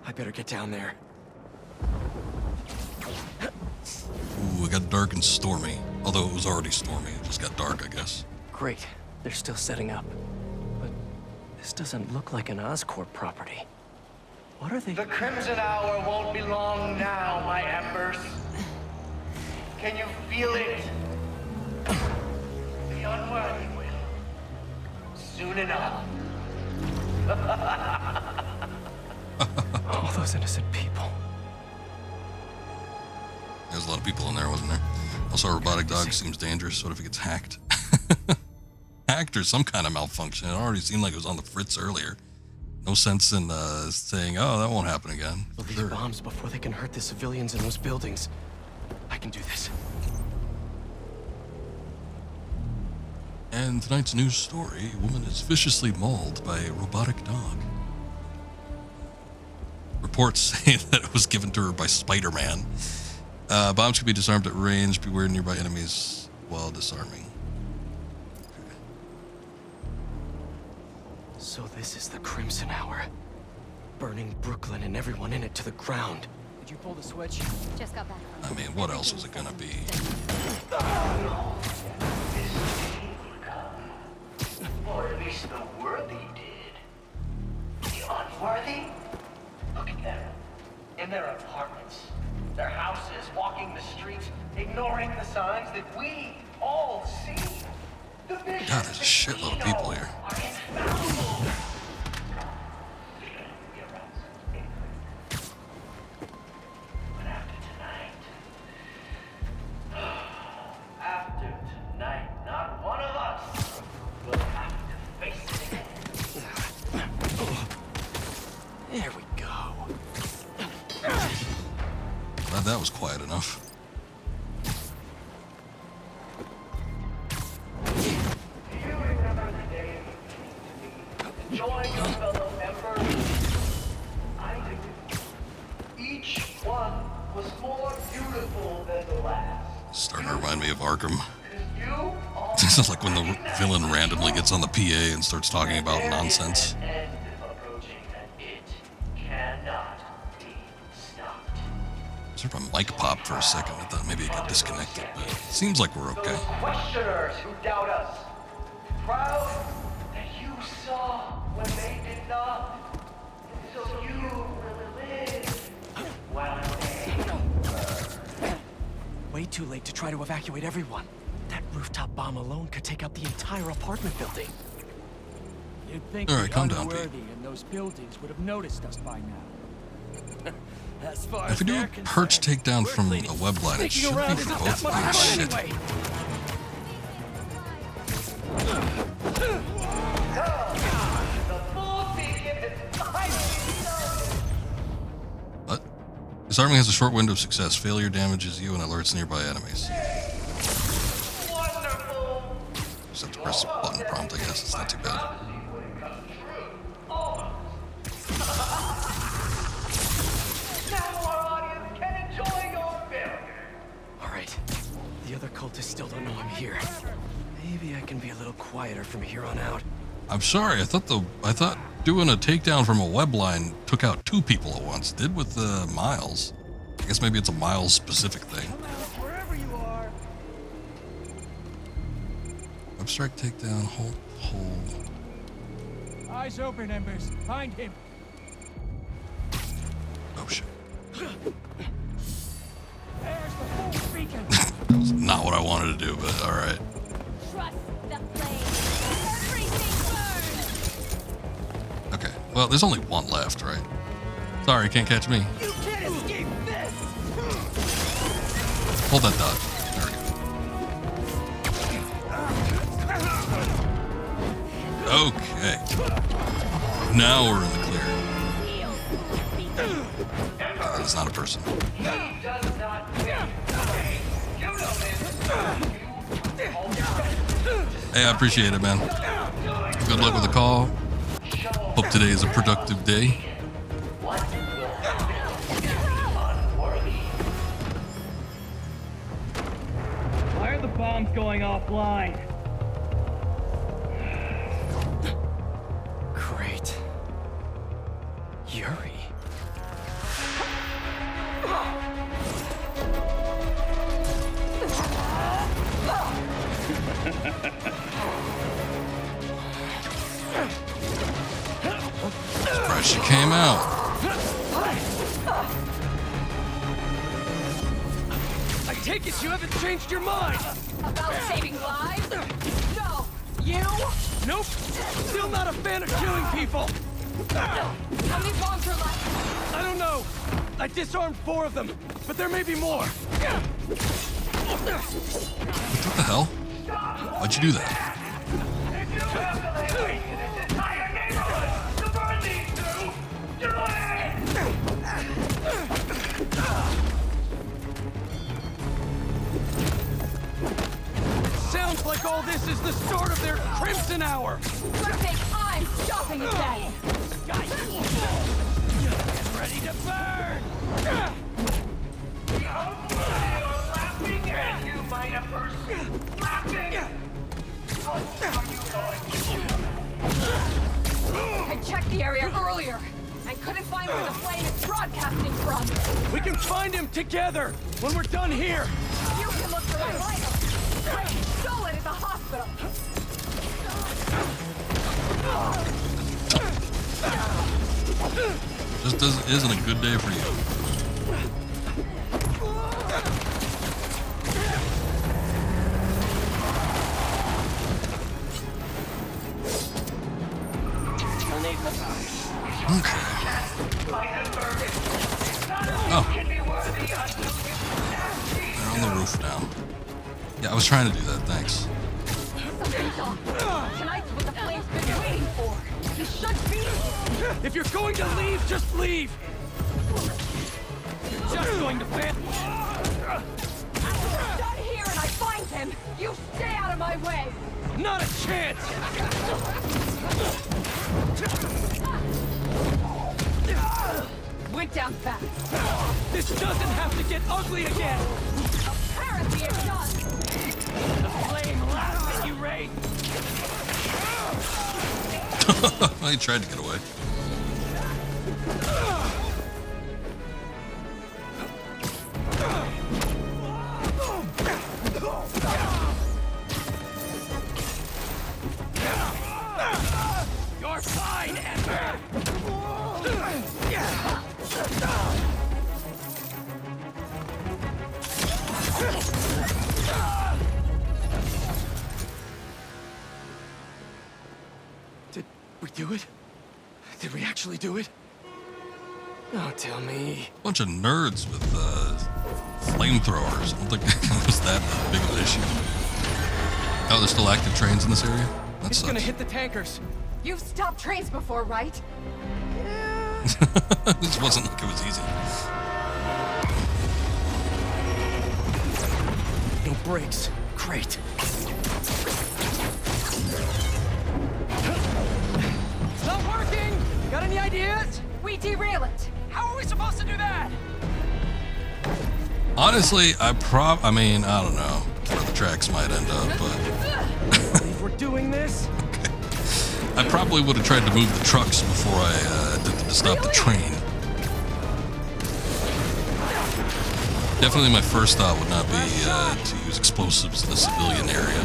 I better get down there. Ooh, it got dark and stormy. Although it was already stormy, it just got dark, I guess. Great. They're still setting up. But this doesn't look like an Oscorp property. What are they? The Crimson Hour won't be long now, my embers. Can you feel it? The unworthy will. Soon enough. All those innocent people. There's a lot of people in there, wasn't there? Also, a robotic dog seems dangerous. What if it gets hacked? Hacked or some kind of malfunction. It already seemed like it was on the fritz earlier. No sense in saying, oh, that won't happen again. Well, these bombs before they can hurt the civilians in those buildings. I can do this. And tonight's news story, a woman is viciously mauled by a robotic dog. Reports say that it was given to her by Spider-Man. Bombs can be disarmed at range. Beware nearby enemies while disarming. So this is the Crimson Hour. Burning Brooklyn and everyone in it to the ground. Did you pull the switch? Just got back. I mean, what else was it gonna be? Or at least the worthy did. The unworthy? Look at them. In their apartments, their houses, walking the streets, ignoring the signs that we all see. The God, there's a shitload of people here. are infallible. But after tonight, not one of us will have to face it again. There we go. Glad that was quiet enough. Join your fellow members. I do. Each one was more beautiful than the last. Starting to remind me of Arkham. You all This is like when the villain randomly gets on the PA and starts talking about nonsense. end of approaching, and it cannot be stopped. Sort of a mic pop for a second. I thought maybe it got disconnected, but it seems like we're okay. Those questioners who doubt us, proud that you saw when they did not, so you will live while they Way too late to try to evacuate everyone. That rooftop bomb alone could take out the entire apartment building. You'd think All right, the calm down, Pete. unworthy in those buildings would have noticed us by now. As far If we do a perch takedown from a web line, it should be for both of them. Shit. What? Disarming has a short window of success. Failure damages you and alerts nearby enemies. Just have to press the button prompt, I guess. It's not too bad. Alright. The other cultists still don't know I'm here. Maybe I can be a little quieter from here on out. I'm sorry. I thought doing a takedown from a web line took out 2 people at once. Did with Miles. I guess maybe it's a Miles specific thing. Wherever you are. Abstract takedown, hold. Eyes open, Embers. Find him. Oh shit. There's the full beacon. That was not what I wanted to do, but alright. Trust the flame. Everything burns. Okay. Well, there's only one left, right? Sorry, can't catch me. You can't escape this. Hold that dodge. There we go. Okay. Now we're in the clear. It's not a person. Hey, I appreciate it, man. Good luck with the call. Hope today is a productive day. Why are the bombs going offline? Great. Yuri. Surprised she came out. I take it you haven't changed your mind. About saving lives? No. You? Nope. Still not a fan of killing people. How many bombs are left? I don't know. I disarmed 4 of them, but there may be more. What the hell? Why'd you do that? Sounds like all this is the start of their Crimson Hour. Let's take time stopping it then. Get ready to burn. I checked the area earlier and couldn't find where the flame is broadcasting from. We can find him together when we're done here. You can look for my lighter. Ray stole it at the hospital. Just isn't a good day for you. Okay. Oh. They're on the roof now. Yeah, I was trying to do that, thanks. Something's off. Tonight's what the flame's been waiting for. He should be. If you're going to leave, just leave. You're just going to fail. After we're done here and I find him, you stay out of my way. Not a chance. Went down fast. This doesn't have to get ugly again. Apparently it does. The flame laughs at you, Ray. He tried to get away. You're fine, Ember. Did we do it? Did we actually do it? Don't tell me. Bunch of nerds with flamethrowers. I don't think it was that big of an issue. Oh, there's still active trains in this area? That It's sucks. gonna hit the tankers. You've stopped trains before, right? This wasn't like it was easy. No brakes. Great. It's not working! Got any ideas? We derail it. How are we supposed to do that? Honestly, I don't know where the tracks might end up, but If we're doing this? I probably would have tried to move the trucks before I attempted to stop the train. Definitely my first thought would not be to use explosives in the civilian area.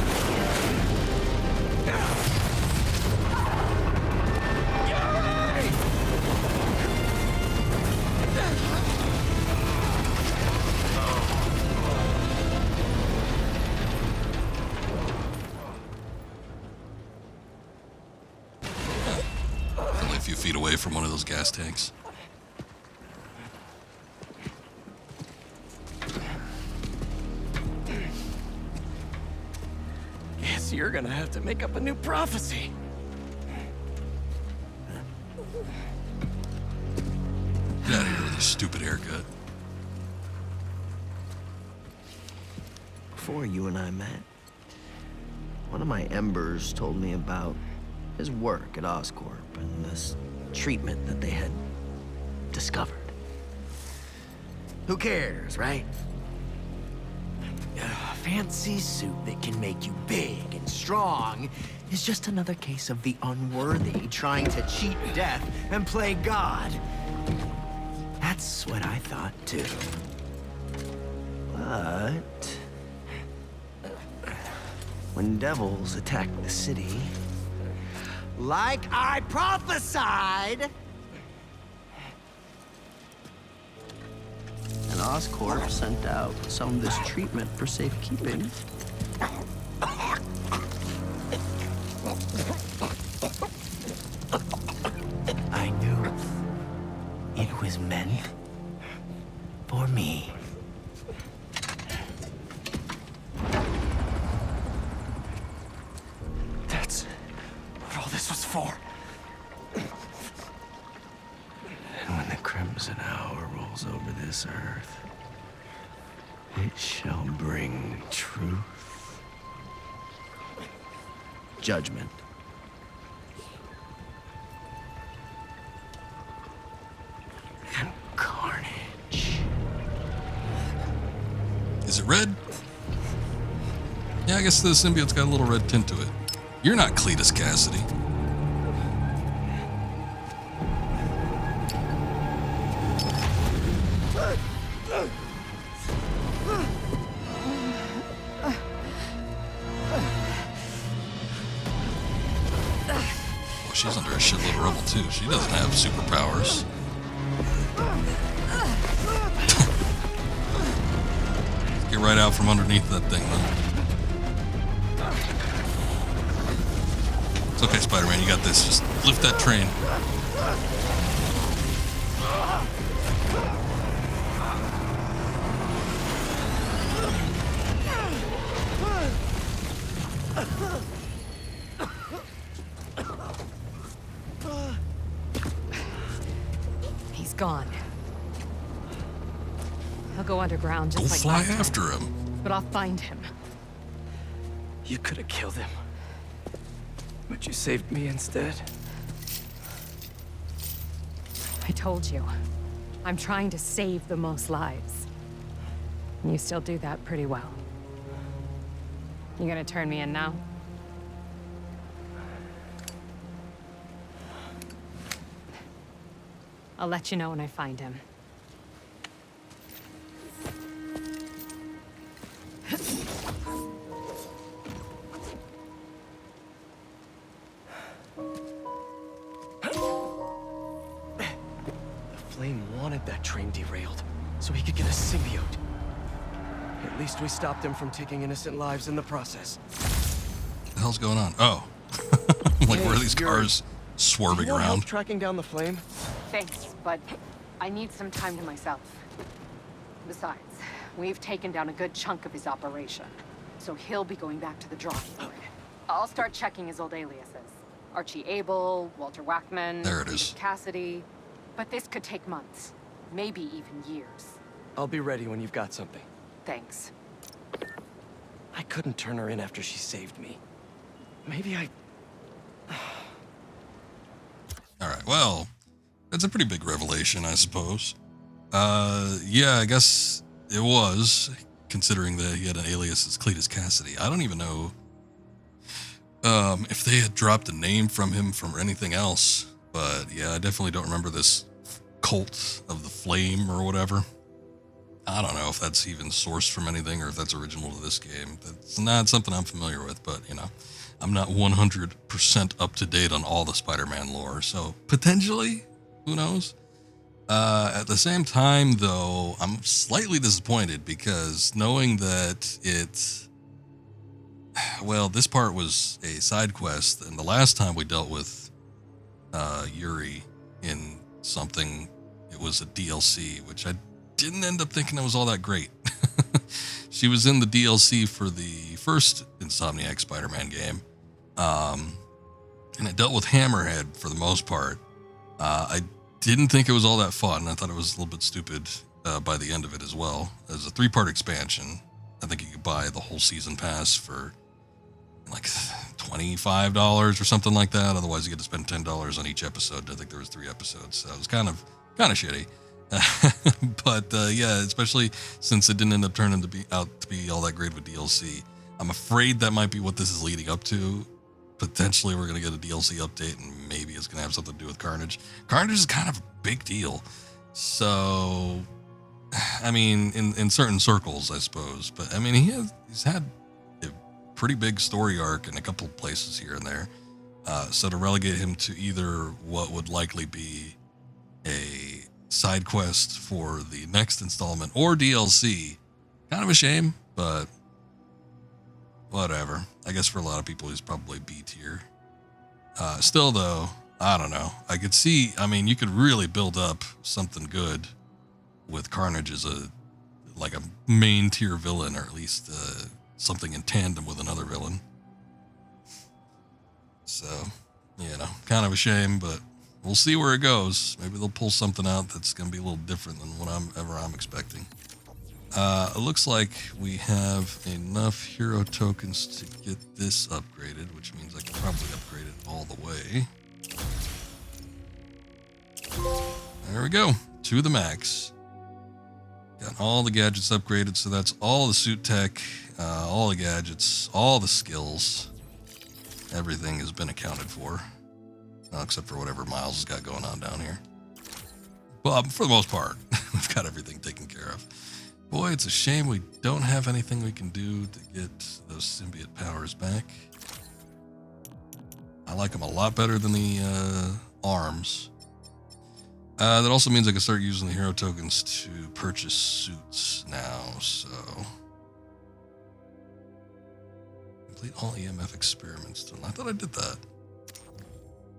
feet away from one of those gas tanks. Guess you're gonna have to make up a new prophecy. Get out of here with your stupid haircut. Before you and I met, one of my Embers told me about his work at Oscorp and this treatment that they had discovered. Who cares, right? A fancy suit that can make you big and strong is just another case of the unworthy trying to cheat death and play God. That's what I thought too. But when devils attack the city, like I prophesied, and Oscorp sent out some of this treatment for safekeeping. I knew it was meant for me. That's what all this was for. And when the Crimson Hour rolls over this earth, it shall bring truth, judgment, and carnage. Is it red? Yeah, I guess the symbiote's got a little red tint to it. You're not Cletus Cassidy. Oh, she's under a shitload of rubble too. She doesn't have superpowers. Get right out from underneath that thing, though. It's okay, Spider-Man, you got this. Just lift that train. He's gone. I'll go underground just Go like fly last time, after him. but I'll find him. You could have killed him, but you saved me instead. I told you, I'm trying to save the most lives. And you still do that pretty well. You gonna turn me in now? I'll let you know when I find him. Flame wanted that train derailed, so he could get a symbiote. At least we stopped him from taking innocent lives in the process. What the hell's going on? Oh. Like, where are these cars swerving Do you want help around? tracking down the flame? Thanks, but I need some time to myself. Besides, we've taken down a good chunk of his operation, so he'll be going back to the drawing board. I'll start checking his old aliases. Archie Abel, Walter Wackman, There it is. Cassidy. But this could take months, maybe even years. I'll be ready when you've got something. Thanks. I couldn't turn her in after she saved me. Maybe I... Alright, well, that's a pretty big revelation, I suppose. Yeah, I guess it was, considering that he had an alias as Cletus Cassidy. I don't even know if they had dropped a name from him from anything else. But yeah, I definitely don't remember this cult of the flame or whatever. I don't know if that's even sourced from anything or if that's original to this game. That's not something I'm familiar with, but you know, I'm not 100% up to date on all the Spider-Man lore, so potentially, who knows? At the same time, though, I'm slightly disappointed because knowing that well, this part was a side quest, and the last time we dealt with Yuri, in something. It was a DLC, which I didn't end up thinking it was all that great. She was in the DLC for the first Insomniac Spider-Man game. And it dealt with Hammerhead for the most part. I didn't think it was all that fun. I thought it was a little bit stupid by the end of it as well. As a 3-part expansion, I think you could buy the whole season pass for like $25 or something like that. Otherwise, you get to spend $10 on each episode. I think there was 3 episodes, so it was kind of shitty. But yeah, especially since it didn't end up turning out to be all that great with DLC. I'm afraid that might be what this is leading up to. Potentially, we're going to get a DLC update, and maybe it's going to have something to do with Carnage. Carnage is kind of a big deal. So, I mean, in certain circles, I suppose. But, I mean, he's had a pretty big story arc in a couple of places here and there. So to relegate him to either what would likely be a side quest for the next installment or DLC, kind of a shame, but whatever. I guess for a lot of people, he's probably B tier. Still, though, I don't know. I could see, I mean, you could really build up something good with Carnage as a main tier villain, or at least something in tandem with another villain. So, kind of a shame, but we'll see where it goes. Maybe they'll pull something out that's going to be a little different than what I'm expecting. It looks like we have enough hero tokens to get this upgraded, which means I can probably upgrade it all the way. There we go, to the max. Got all the gadgets upgraded, so that's all the suit tech, all the gadgets, all the skills. Everything has been accounted for, except for whatever Miles has got going on down here. But for the most part, we've got everything taken care of. Boy, it's a shame we don't have anything we can do to get those symbiote powers back. I like them a lot better than the arms. That also means I can start using the hero tokens to purchase suits now, so... Complete all EMF experiments. I thought I did that.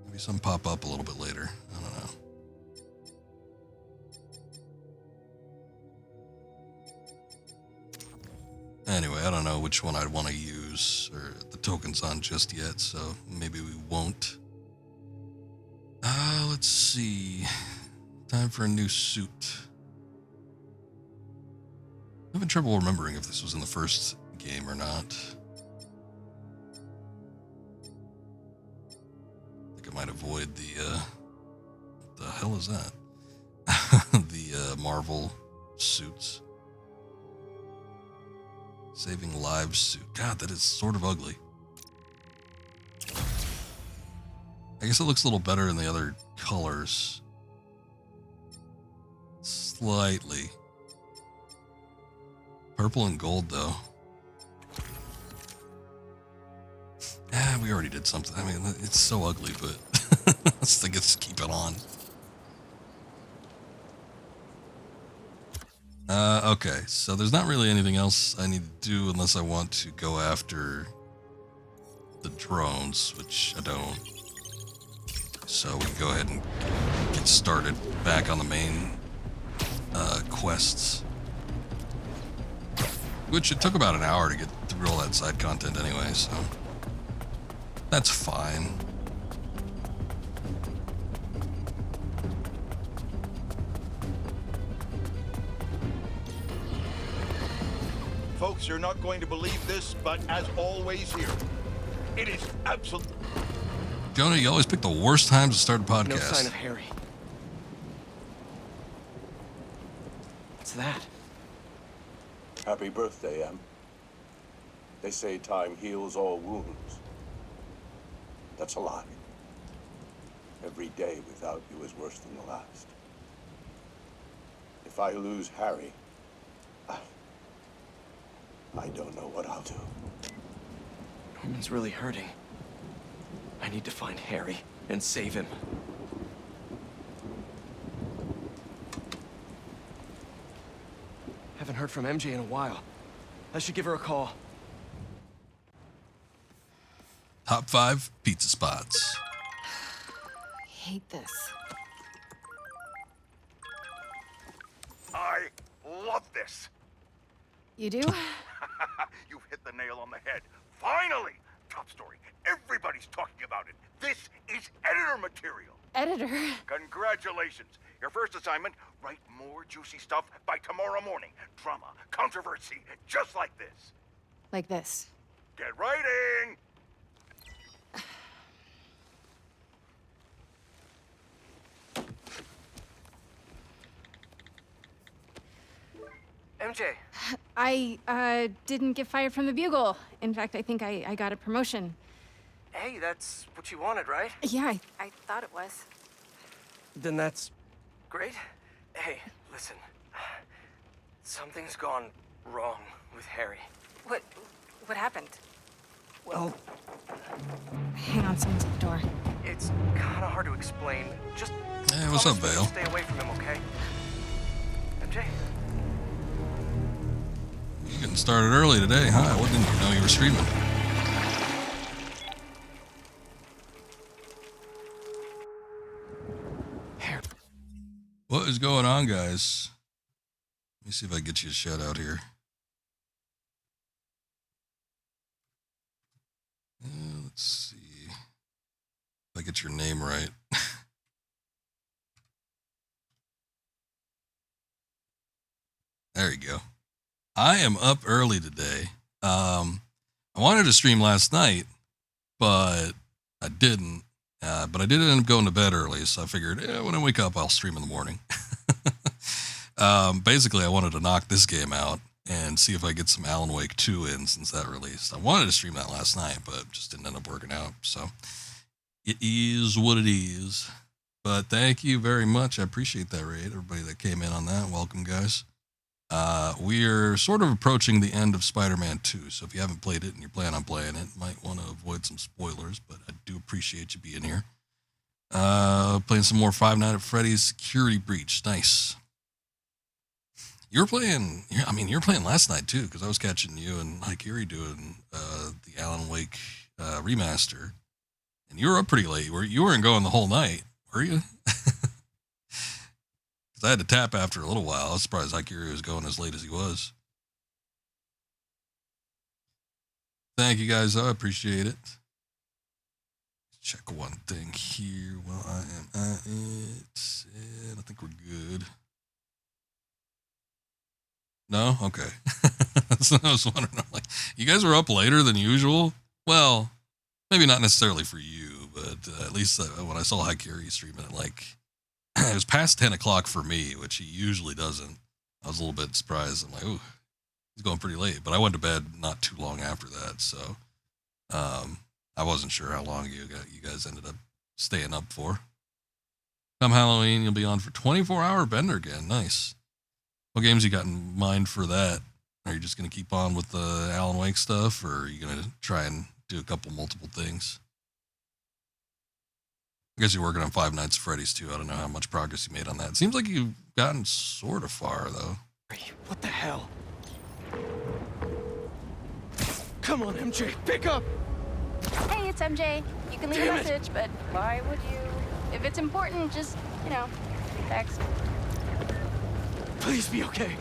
Maybe some pop up a little bit later. I don't know. Anyway, I don't know which one I'd want to use or the tokens on just yet, so maybe we won't. Let's see. Time for a new suit. I'm having trouble remembering if this was in the first game or not. I think I might avoid the, what the hell is that? The Marvel suits. Saving lives suit. God, that is sort of ugly. I guess it looks a little better in the other colors. Slightly. Purple and gold, though. We already did something. I mean, it's so ugly, but let's keep it on. Okay, so there's not really anything else I need to do unless I want to go after the drones, which I don't. So we can go ahead and get started back on the main quests. Which it took about an hour to get through all that side content anyway, so that's fine. Folks, you're not going to believe this, but as always here, it is absolute. Jonah, you always pick the worst times to start a podcast. No sign of Harry. What's that? Happy birthday, Em. They say time heals all wounds. That's a lie. Every day without you is worse than the last. If I lose Harry, I don't know what I'll do. Norman's really hurting. I need to find Harry and save him. Haven't heard from MJ in a while. I should give her a call. Top 5 pizza spots. I hate this. I love this. You do? You've hit the nail on the head. Finally! Top story. Everybody's talking about it. This is editor material. Editor? Congratulations. Your first assignment, write more juicy stuff by tomorrow morning. Drama, controversy, just like this. Like this. Get writing! MJ. I didn't get fired from the Bugle. In fact, I think I got a promotion. Hey, that's what you wanted, right? Yeah, I thought it was. Then that's great. Hey, listen. Something's gone wrong with Harry. What happened? Well, Hang on, someone's at the door. it's kind of hard to explain. Just Hey, what's up, promise me Vale? to stay away from him, okay? MJ? You getting started early today, huh? I didn't even know you were streaming. What is going on, guys? Let me see if I can get you a shout out here. Let's see if I get your name right. There you go. I am up early today. I wanted to stream last night, but I didn't. But I did end up going to bed early, so I figured when I wake up, I'll stream in the morning. Basically, I wanted to knock this game out and see if I get some Alan Wake 2 in since that released. I wanted to stream that last night, but just didn't end up working out. So it is what it is. But thank you very much. I appreciate that raid. Everybody that came in on that, welcome, guys. We're sort of approaching the end of Spider-Man 2, so if you haven't played it and you plan on playing it, might want to avoid some spoilers, but I do appreciate you being here. Playing some more Five Nights at Freddy's Security Breach. Nice. You were playing last night too, because I was catching you and Haikiri doing the Alan Wake remaster, and you were up pretty late. You weren't going the whole night, were you? Because I had to tap after a little while. I was surprised Haikiri was going as late as he was. Thank you guys, though. I appreciate it. Check one thing here while I am at it, and I think we're good. No? Okay. So I was wondering, I'm like, you guys were up later than usual? Well, maybe not necessarily for you, but at least when I saw Haikiri streaming it, like, it was past 10 o'clock for me, which he usually doesn't. I was a little bit surprised. I'm like, ooh, he's going pretty late. But I went to bed not too long after that, so I wasn't sure how long you guys ended up staying up for. Come Halloween, you'll be on for 24-hour Bender again. Nice. What games you got in mind for that? Are you just going to keep on with the Alan Wake stuff, or are you going to try and do a couple multiple things? I guess you're working on Five Nights at Freddy's too. I don't know how much progress you made on that. It seems like you've gotten sort of far, though. What the hell? Come on, MJ, pick up! Hey, it's MJ. You can leave a message, but why would you? If it's important, just, text. Please be okay.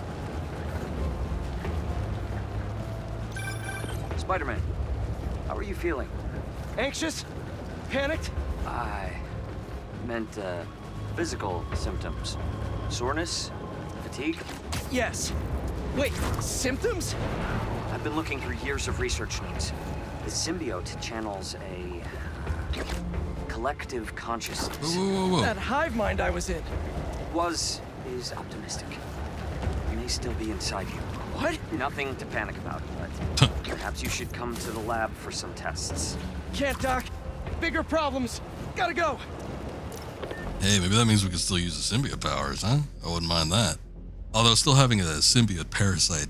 Spider-Man, how are you feeling? Anxious? Panicked? I meant, physical symptoms. Soreness? Fatigue? Yes. Wait, symptoms? I've been looking through years of research notes. The symbiote channels a collective consciousness. Whoa. That hive mind I was in. Is optimistic. It may still be inside you. What? Nothing to panic about, but perhaps you should come to the lab for some tests. Can't, Doc. Bigger problems. Gotta go. Hey, maybe that means we can still use the symbiote powers, huh? I wouldn't mind that. Although still having a symbiote parasite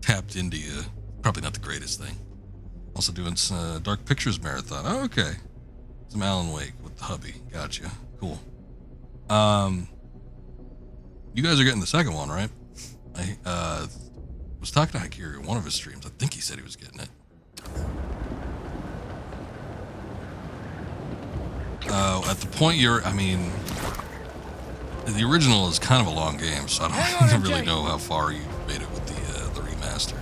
tapped into you, probably not the greatest thing. Also doing some Dark Pictures marathon. Oh, okay. Some Alan Wake with the hubby. Gotcha. Cool. You guys are getting the second one, right? I was talking to Haikiri in one of his streams. I think he said he was getting it. At the point The original is kind of a long game, so I Hang don't on, really MJ. know how far you made it with the remaster.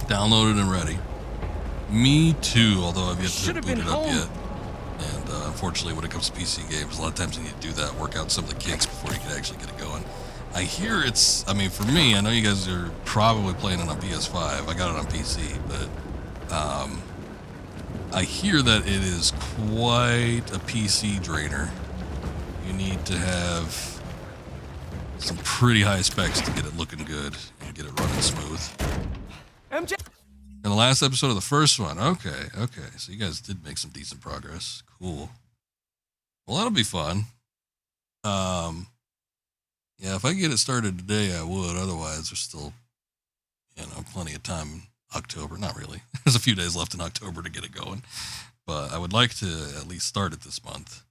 Downloaded and ready. Me too, although I've yet to Should've boot been it up home. yet. And unfortunately, when it comes to PC games, a lot of times you need to do that, work out some of the kinks before you can actually get it going. I hear it's, I mean, for me, I know you guys are probably playing it on PS5. I got it on PC, but I hear that it is quite a PC drainer. You need to have some pretty high specs to get it looking good and get it running smooth. MJ. In the last episode of the first one, okay. So you guys did make some decent progress. Cool. Well, that'll be fun. Yeah, if I could get it started today, I would. Otherwise, there's still, plenty of time in October. Not really. There's a few days left in October to get it going. But I would like to at least start it this month.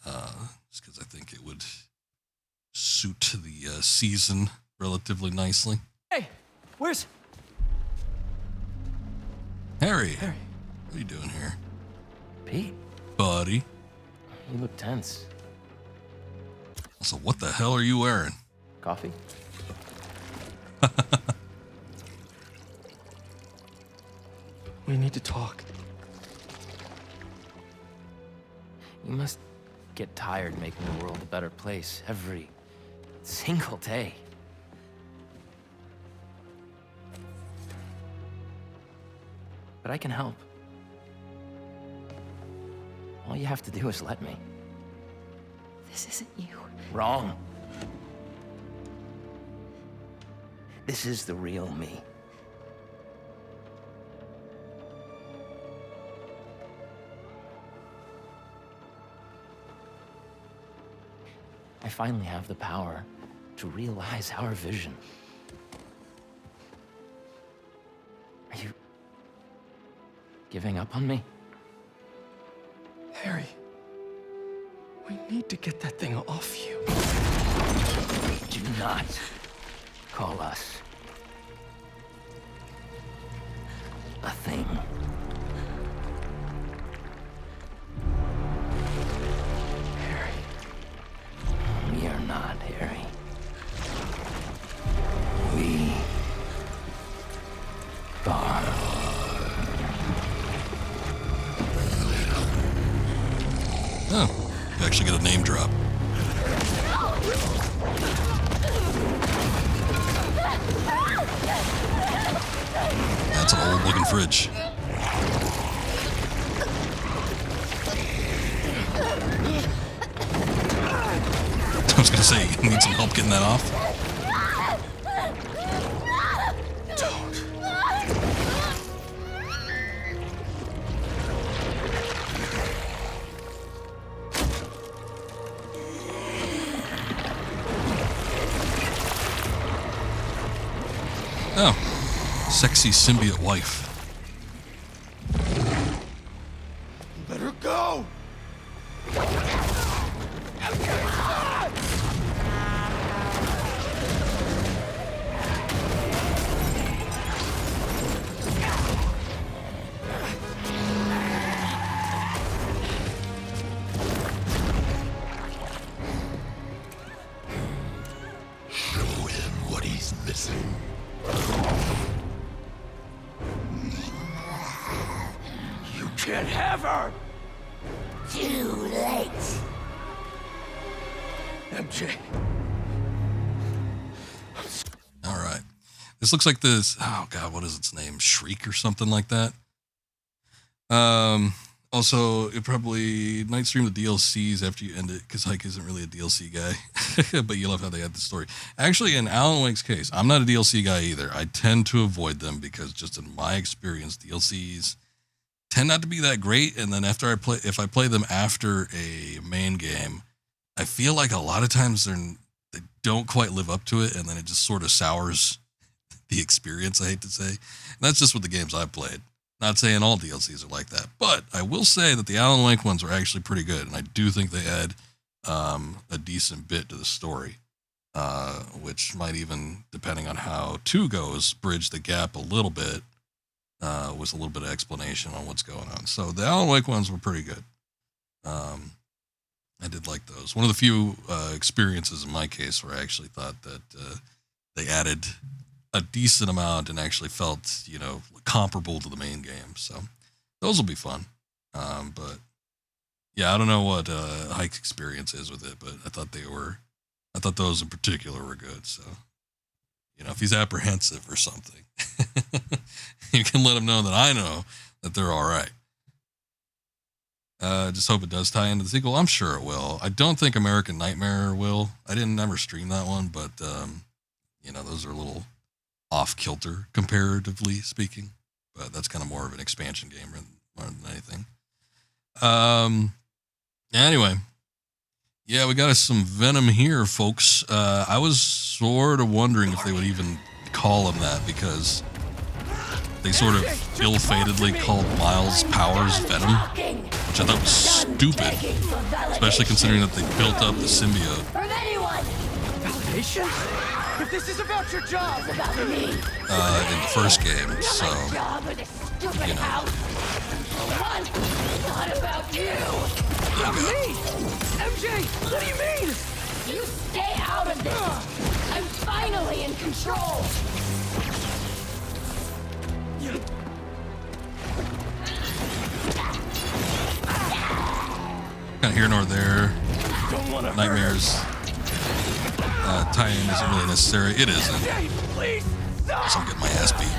Just because I think it would suit the season relatively nicely. Hey, where's Harry? What are you doing here? Pete, Buddy. you look tense. Also, what the hell are you wearing? Coffee? We need to talk. You must get tired making the world a better place every single day. But I can help. All you have to do is let me. This isn't you. Wrong. This is the real me. I finally have the power to realize our vision. Are you giving up on me? Harry, we need to get that thing off you. Do not call us a thing. We are not, Harry. We are. Oh, you actually get a name drop. That's an old looking fridge. I was gonna say, you need some help getting that off. Oh, sexy symbiote wife. Let her go! Show him what he's missing. You can't have her! Too late. MJ. All right. This looks like this. Oh God, what is its name? Shriek or something like that. Also, it probably might stream the DLCs after you end it, because Hike isn't really a DLC guy. But you love how they had the story. Actually, in Alan Wake's case, I'm not a DLC guy either. I tend to avoid them because, just in my experience, DLCs tend not to be that great. And then after if I play them after a main game, I feel like a lot of times they don't quite live up to it, and then it just sort of sours the experience, I hate to say. And that's just with the games I've played. Not saying all DLCs are like that, but I will say that the Alan Wake ones are actually pretty good, and I do think they add a decent bit to the story, which might even, depending on how 2 goes, bridge the gap a little bit with a little bit of explanation on what's going on. So the Alan Wake ones were pretty good. I did like those. One of the few experiences in my case where I actually thought that they added a decent amount and actually felt, you know, comparable to the main game. So those will be fun. But yeah, I don't know what Hike's experience is with it, but I thought those in particular were good. So, you know, if he's apprehensive or something, you can let him know that I know that they're all right. Just hope it does tie into the sequel. I'm sure it will. I don't think American Nightmare will. I didn't ever stream that one, but you know, those are a little off kilter comparatively speaking. But that's kind of more of an expansion game more than anything. Anyway, yeah, we got us some Venom here, folks. I was sort of wondering if they would even call him that because they sort of ill-fatedly called Miles' powers Venom, which I thought was stupid, especially considering that they built up the symbiote. Validation? If this is about your job, it's about me. In the first game, so you know. It's not about you. About me? MJ, what do you mean? You stay out of this. I'm finally in control. Kind of here nor there. Nightmares tie-in isn't really necessary. It isn't. So I'm getting my ass beat.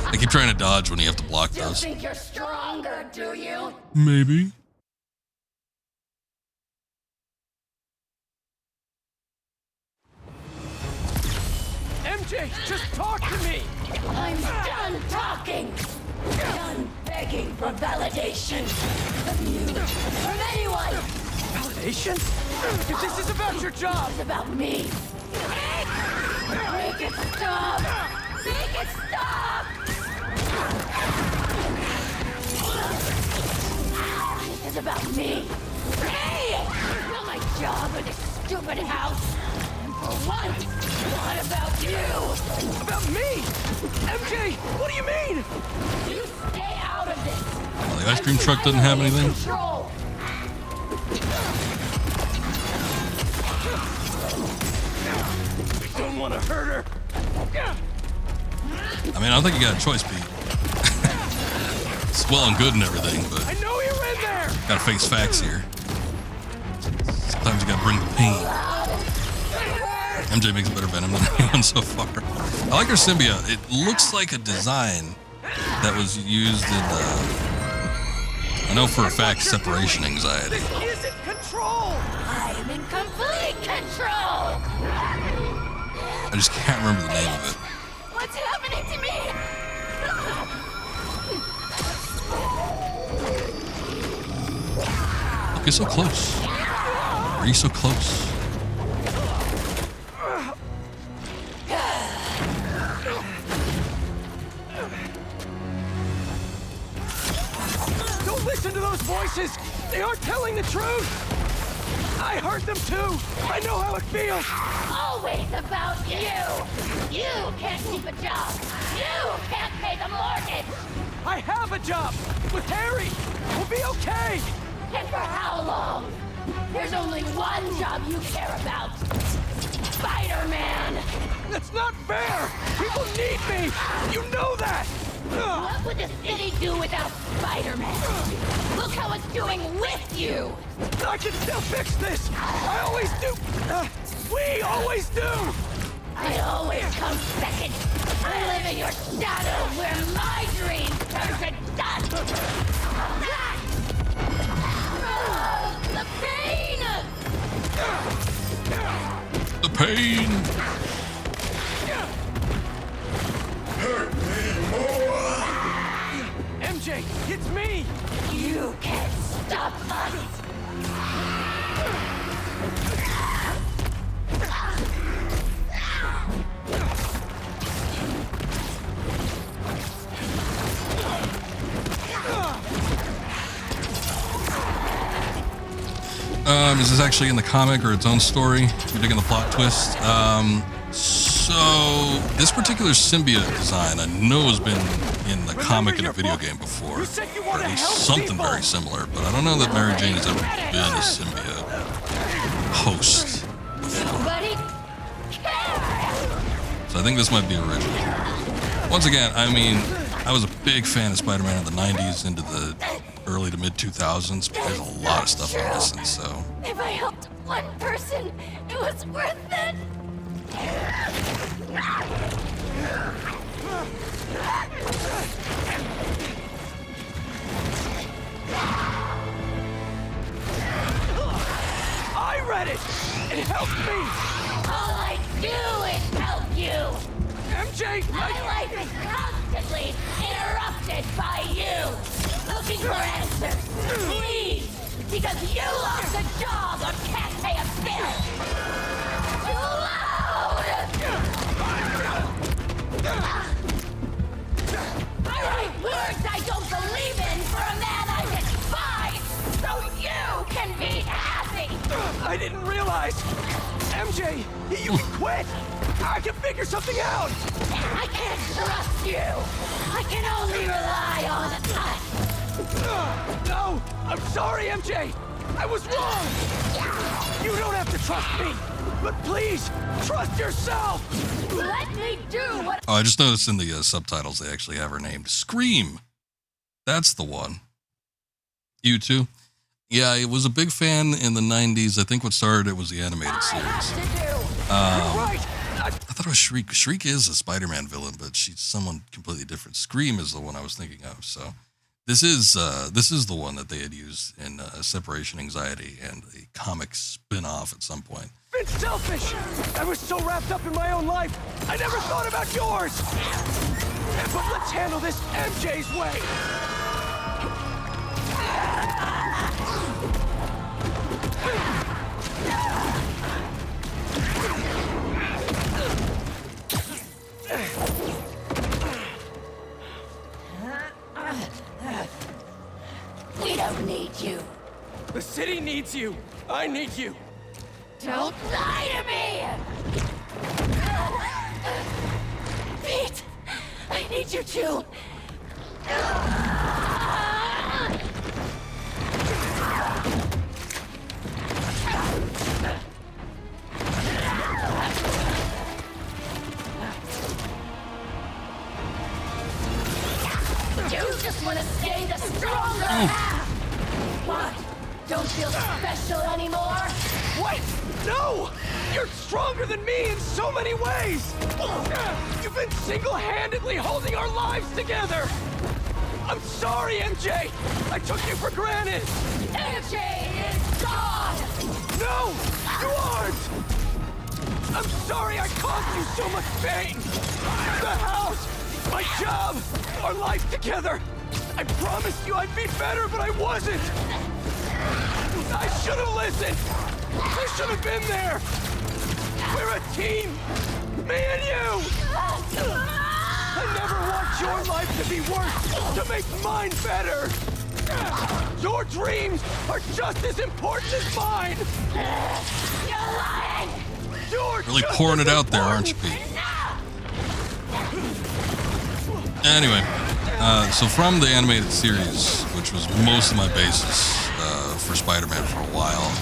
I keep trying to dodge when you have to block those. Think you're stronger, do you? Maybe. MJ, just talk to me! I'm done talking! Done begging for validation from you, from anyone! Validation? If this is about your job! It's about me! Make it stop! Make it stop! This is about me! Hey! Not my job or this stupid house! And for once, what about you? About me? MJ, what do you mean? You stay out of this! Well, the ice cream truck doesn't have anything. Control. We don't want to hurt her. I mean, I don't think you got a choice, Pete. It's well and good and everything, but I know you're in there. Gotta face facts here. Sometimes you gotta bring the pain. MJ makes better Venom than anyone so far. I like her symbiote. It looks like a design that was used in, I know for a fact, separation anxiety. This isn't control. I'm in complete control. I just can't remember the name of it. What's happening to me? Look, you're so close. Are you so close? Don't listen to those voices. They aren't telling the truth. I heard them too. I know how it feels. Always about you. You can't keep a job. You can't pay the mortgage. I have a job with Harry. We'll be okay. And for how long? There's only one job you care about. Spider-Man. That's not fair. People need me. You know that. What would the city do without Spider-Man? Look how it's doing with you. I can still fix this. I always do. We always do. I always come second. I live in your shadow where my dreams turn to dust. The pain! The pain! Hurt me more! MJ, it's me! You can't stop us! Is this actually in the comic or its own story? If you're digging the plot twist. So this particular symbiote design I know has been in the comic and a video game before, or at least something very similar, but I don't know that Mary Jane has ever been a symbiote host before. So I think this might be original. Once again, I mean, I was a big fan of Spider-Man in the 90s into the early to mid 2000s, but there's a lot of stuff I'm missing, so. If I helped one person, it was worth it. I read it! It helped me! All I do is help you! MJ! My life is constantly interrupted by you! Looking for answers, please! Because you lost a job or can't pay a bill! Too loud! I write words I don't believe in for a man I despise, so you can be happy! I didn't realize! MJ, you can quit! I can figure something out! I can't trust you! I can only rely on us! No! I'm sorry, MJ! I was wrong! You don't have to trust me! But please, trust yourself! Let me do what— Oh, I just noticed in the subtitles they actually have her named Scream. That's the one. You too? Yeah, I was a big fan in the 90s. I think what started it was the animated series. I thought it was Shriek. Shriek is a Spider-Man villain, but she's someone completely different. Scream is the one I was thinking of. So this is the one that they had used in Separation Anxiety and a comic spin-off at some point. Been selfish! I was so wrapped up in my own life, I never thought about yours! But let's handle this MJ's way! We don't need you. The city needs you. I need you. Don't lie to me! Pete, I need you too. You just want to stay the stronger half! What? Don't feel special anymore? What? No! You're stronger than me in so many ways! You've been single-handedly holding our lives together! I'm sorry, MJ! I took you for granted! MJ is gone! No! You aren't! I'm sorry I caused you so much pain! The house! My job! Our life together! I promised you I'd be better, but I wasn't! I should have listened! I should have been there! We're a team! Me and you! I never want your life to be worse, to make mine better! Your dreams are just as important as mine! You're lying! You're really pouring it out there, aren't you, Pete? Anyway, so from the animated series, which was most of my basis for Spider-Man for a while,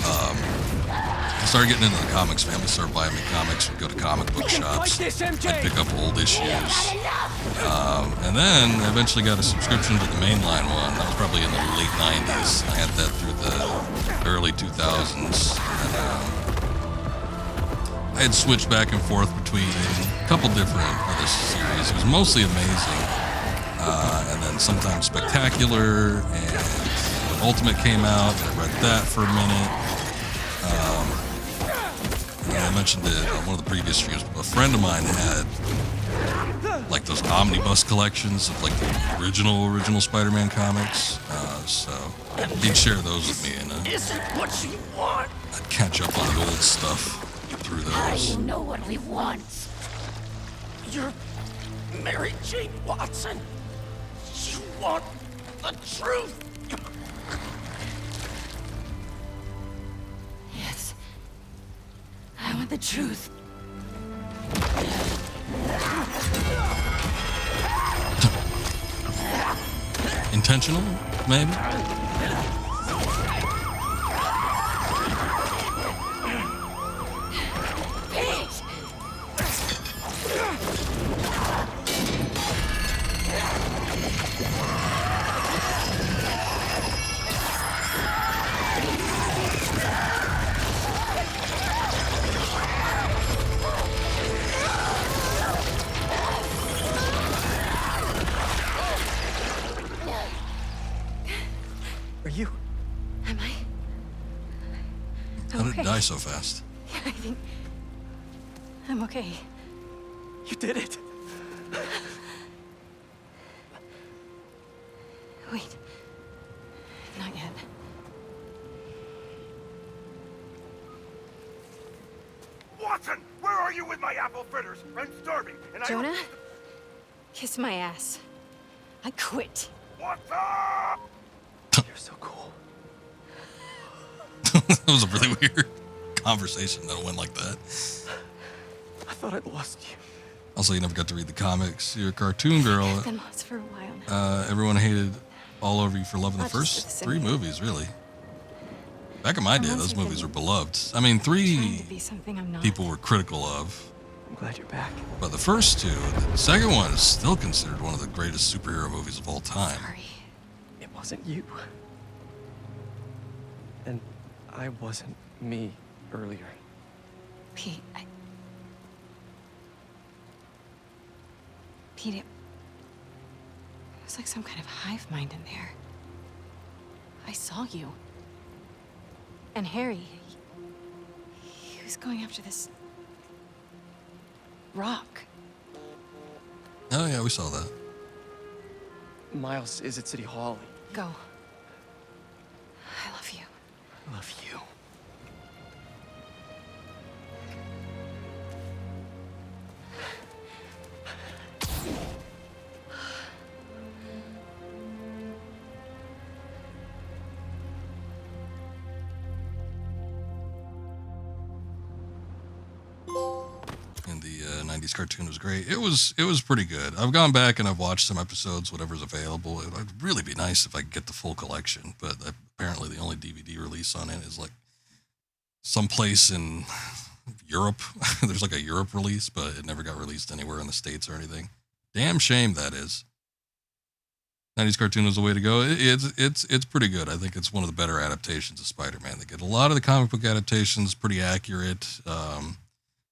I started getting into the comics. Family started buying me comics. We'd go to comic book shops. I'd pick up old issues. And then I eventually got a subscription to the mainline one. That was probably in the late 90s. I had that through the early 2000s. And, I had switched back and forth between a couple different other series. It was mostly Amazing, and then sometimes Spectacular, and Ultimate came out, and I read that for a minute. And I mentioned it on one of the previous streams, but a friend of mine had like those omnibus collections of like the original Spider-Man comics, so he'd share those with me, and Isn't what you want. I'd catch up on the old stuff through those. You know what we want. You're Mary Jane Watson. You want the truth. Yes. I want the truth. Intentional, maybe? Are you? Am I? How did Okay. it die so fast? I think I'm okay. You did it. Wait. Not yet. Watson, where are you with my apple fritters? I'm starving, and Jonah? Kiss my ass. I quit. Watson! You're so cool. That was a really weird conversation that went like that. I thought I'd lost you. Also, you never got to read the comics. You're a cartoon girl. I've been lost for a while now. Everyone hated all over you for loving the Not just first for the three symbiote. movies, really. Back in my day, I'm those also movies were been beloved. I mean, trying three to be something I'm not. people were critical of, I'm glad you're back. but the first two, the second one is still considered one of the greatest superhero movies of all time. Sorry. It wasn't you. And I wasn't me earlier. Pete, Pete, it was like some kind of hive mind in there. I saw you. And Harry, he was going after this rock. Oh yeah, we saw that. Miles is at City Hall. Go. I love you. I love you. And the 90s cartoon was great. It was pretty good. I've gone back and I've watched some episodes, whatever's available. It'd really be nice if I could get the full collection, but apparently the only DVD release on it is like someplace in Europe. There's like a Europe release, but it never got released anywhere in the States or anything. Damn shame that is. 90s cartoon was the way to go. It's pretty good. I think it's one of the better adaptations of Spider-Man. They get a lot of the comic book adaptations pretty accurate.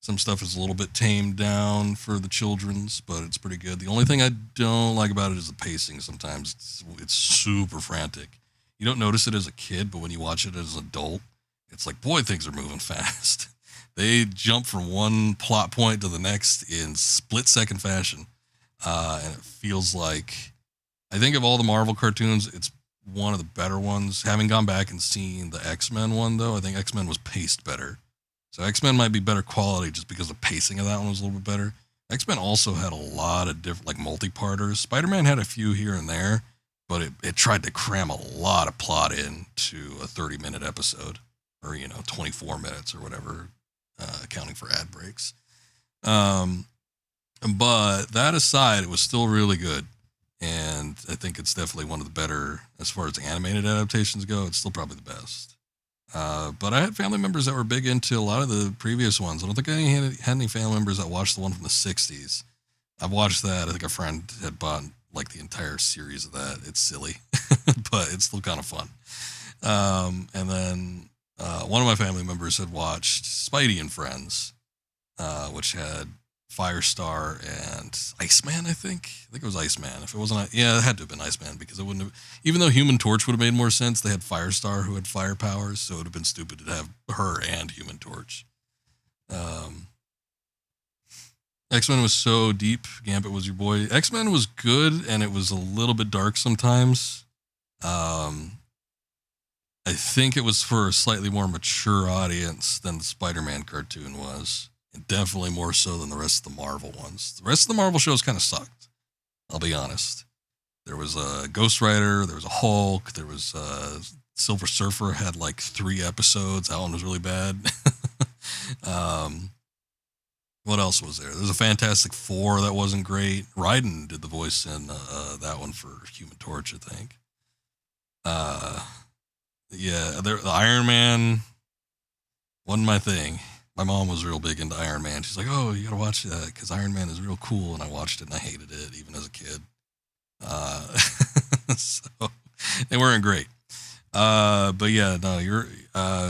Some stuff is a little bit tamed down for the children's, but it's pretty good. The only thing I don't like about it is the pacing. Sometimes it's super frantic. You don't notice it as a kid, but when you watch it as an adult, it's like, boy, things are moving fast. They jump from one plot point to the next in split-second fashion, and it feels like, I think of all the Marvel cartoons, it's one of the better ones. Having gone back and seen the X-Men one, though, I think X-Men was paced better. So X-Men might be better quality just because the pacing of that one was a little bit better. X-Men also had a lot of different, like, multi-parters. Spider-Man had a few here and there, but it tried to cram a lot of plot into a 30-minute episode, or, 24 minutes or whatever, accounting for ad breaks. But that aside, it was still really good. And I think it's definitely one of the better, as far as animated adaptations go, it's still probably the best. But I had family members that were big into a lot of the previous ones. I don't think I had any family members that watched the one from the 60s. I've watched that. I think a friend had bought like the entire series of that. It's silly, but it's still kind of fun. And then one of my family members had watched Spidey and Friends, which had Firestar and Iceman, I think it was Iceman. If it wasn't, yeah, it had to have been Iceman, because it wouldn't have, even though Human Torch would have made more sense, they had Firestar who had fire powers, so it would have been stupid to have her and Human Torch. X-Men was so deep. Gambit was your boy. X-Men was good, and it was a little bit dark sometimes. I think it was for a slightly more mature audience than the Spider-Man cartoon was. And definitely more so than the rest of the Marvel ones. The rest of the Marvel shows kind of sucked. I'll be honest. There was a Ghost Rider, there was a Hulk, there was Silver Surfer had like 3 episodes. That one was really bad. What else was there? There's a Fantastic Four that wasn't great. Raiden did the voice in that one for Human Torch, I think. Yeah, the Iron Man wasn't my thing. My mom was real big into Iron Man. She's like, "Oh, you gotta watch that because Iron Man is real cool," and I watched it and I hated it even as a kid. So they weren't great. But yeah, no, your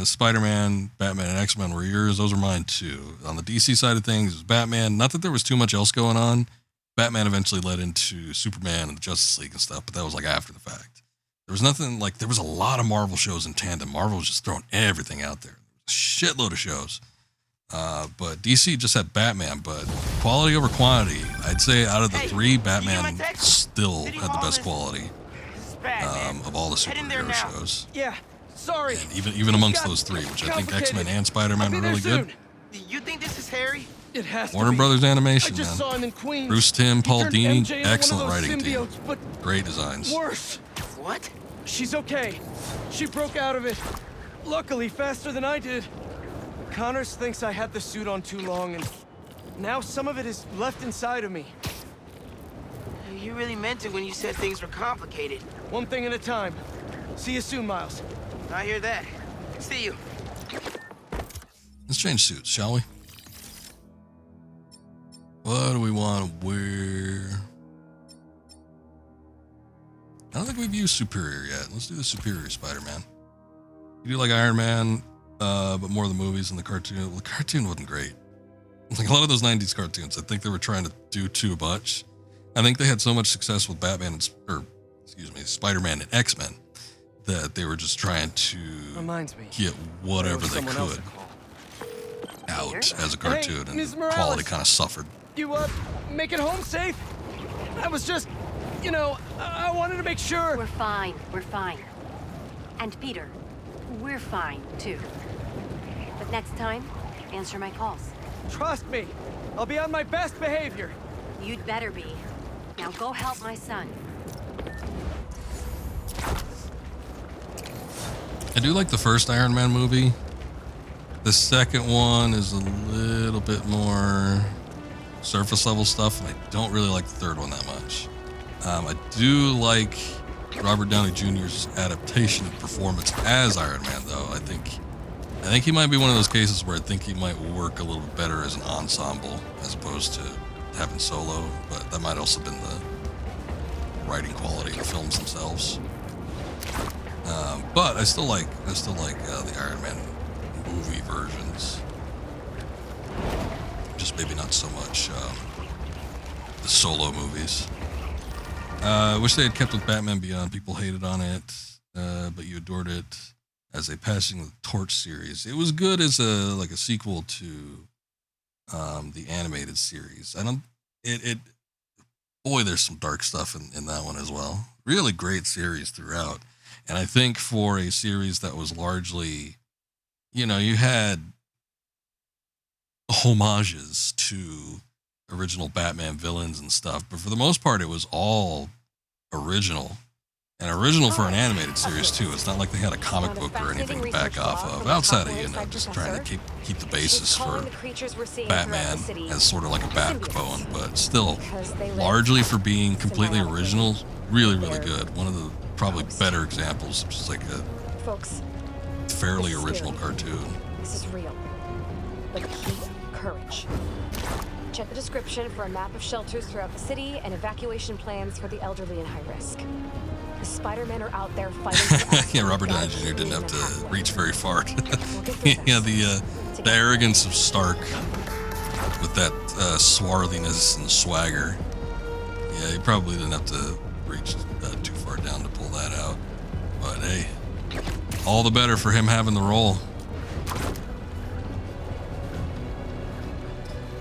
Spider-Man, Batman, and X-Men were yours. Those are mine too. On the DC side of things, it was Batman. Not that there was too much else going on. Batman eventually led into Superman and the Justice League and stuff, but that was like after the fact. There was nothing like there was a lot of Marvel shows in tandem. Marvel was just throwing everything out there. A shitload of shows. But DC just had Batman, but quality over quantity. I'd say out of the three, Batman still had the best quality of all the superhero shows. Yeah, sorry. And even amongst those three, which I think X-Men and Spider-Man were really good. You think this is Harry? It has Warner Brothers Animation, I just man. saw him in Queens. Bruce Timm, Paul turned Dini, MJ into excellent one of those writing team. symbiotes, but Great designs. worse. What? She's okay. She broke out of it. Luckily, faster than I did. Connors thinks I had the suit on too long, and now some of it is left inside of me. You really meant it when you said things were complicated. One thing at a time. See you soon, Miles. I hear that. See you. Let's change suits, shall we? What do we want to wear? I don't think we've used Superior yet. Let's do the Superior Spider-Man. You do like Iron Man, but more of the movies and the cartoon. Well, the cartoon wasn't great. Like a lot of those 90s cartoons, I think they were trying to do too much. I think they had so much success with Batman Spider-Man and X-Men that they were just trying to get whatever they could out as a cartoon, and the quality kind of suffered. You, make it home safe? I was just, I wanted to make sure. We're fine. We're fine. And Peter, we're fine, too. But next time, answer my calls. Trust me. I'll be on my best behavior. You'd better be. Now go help my son. I do like the first Iron Man movie. The second one is a little bit more surface level stuff, and I don't really like the third one that much. I do like Robert Downey Jr.'s adaptation and performance as Iron Man, though. I think he might be one of those cases where I think he might work a little bit better as an ensemble as opposed to having solo, but that might also have been the writing quality of the films themselves. But I still like the Iron Man movie versions. Just maybe not so much the solo movies. I wish they had kept with Batman Beyond. People hated on it, but you adored it as a passing of the torch series. It was good as a sequel to the animated series. Boy, there's some dark stuff in that one as well. Really great series throughout. And I think for a series that was largely, you had homages to original Batman villains and stuff, but for the most part, it was all original. And original for an animated series, too. It's not like they had a comic book or anything to back off of, outside of, just trying to keep the basis for Batman as sort of like a backbone, but still, largely for being completely original, really, really good. One of the probably better examples, just like a fairly original cartoon. This is real. But keep courage. Check the description for a map of shelters throughout the city and evacuation plans for the elderly and high risk. The Spider-Men are out there fighting. Yeah, Robert Downey Jr. didn't have to reach very far. Yeah, the arrogance of Stark with that swarthiness and swagger. Yeah, he probably didn't have to reach too far down to pull that out. But hey, all the better for him having the role.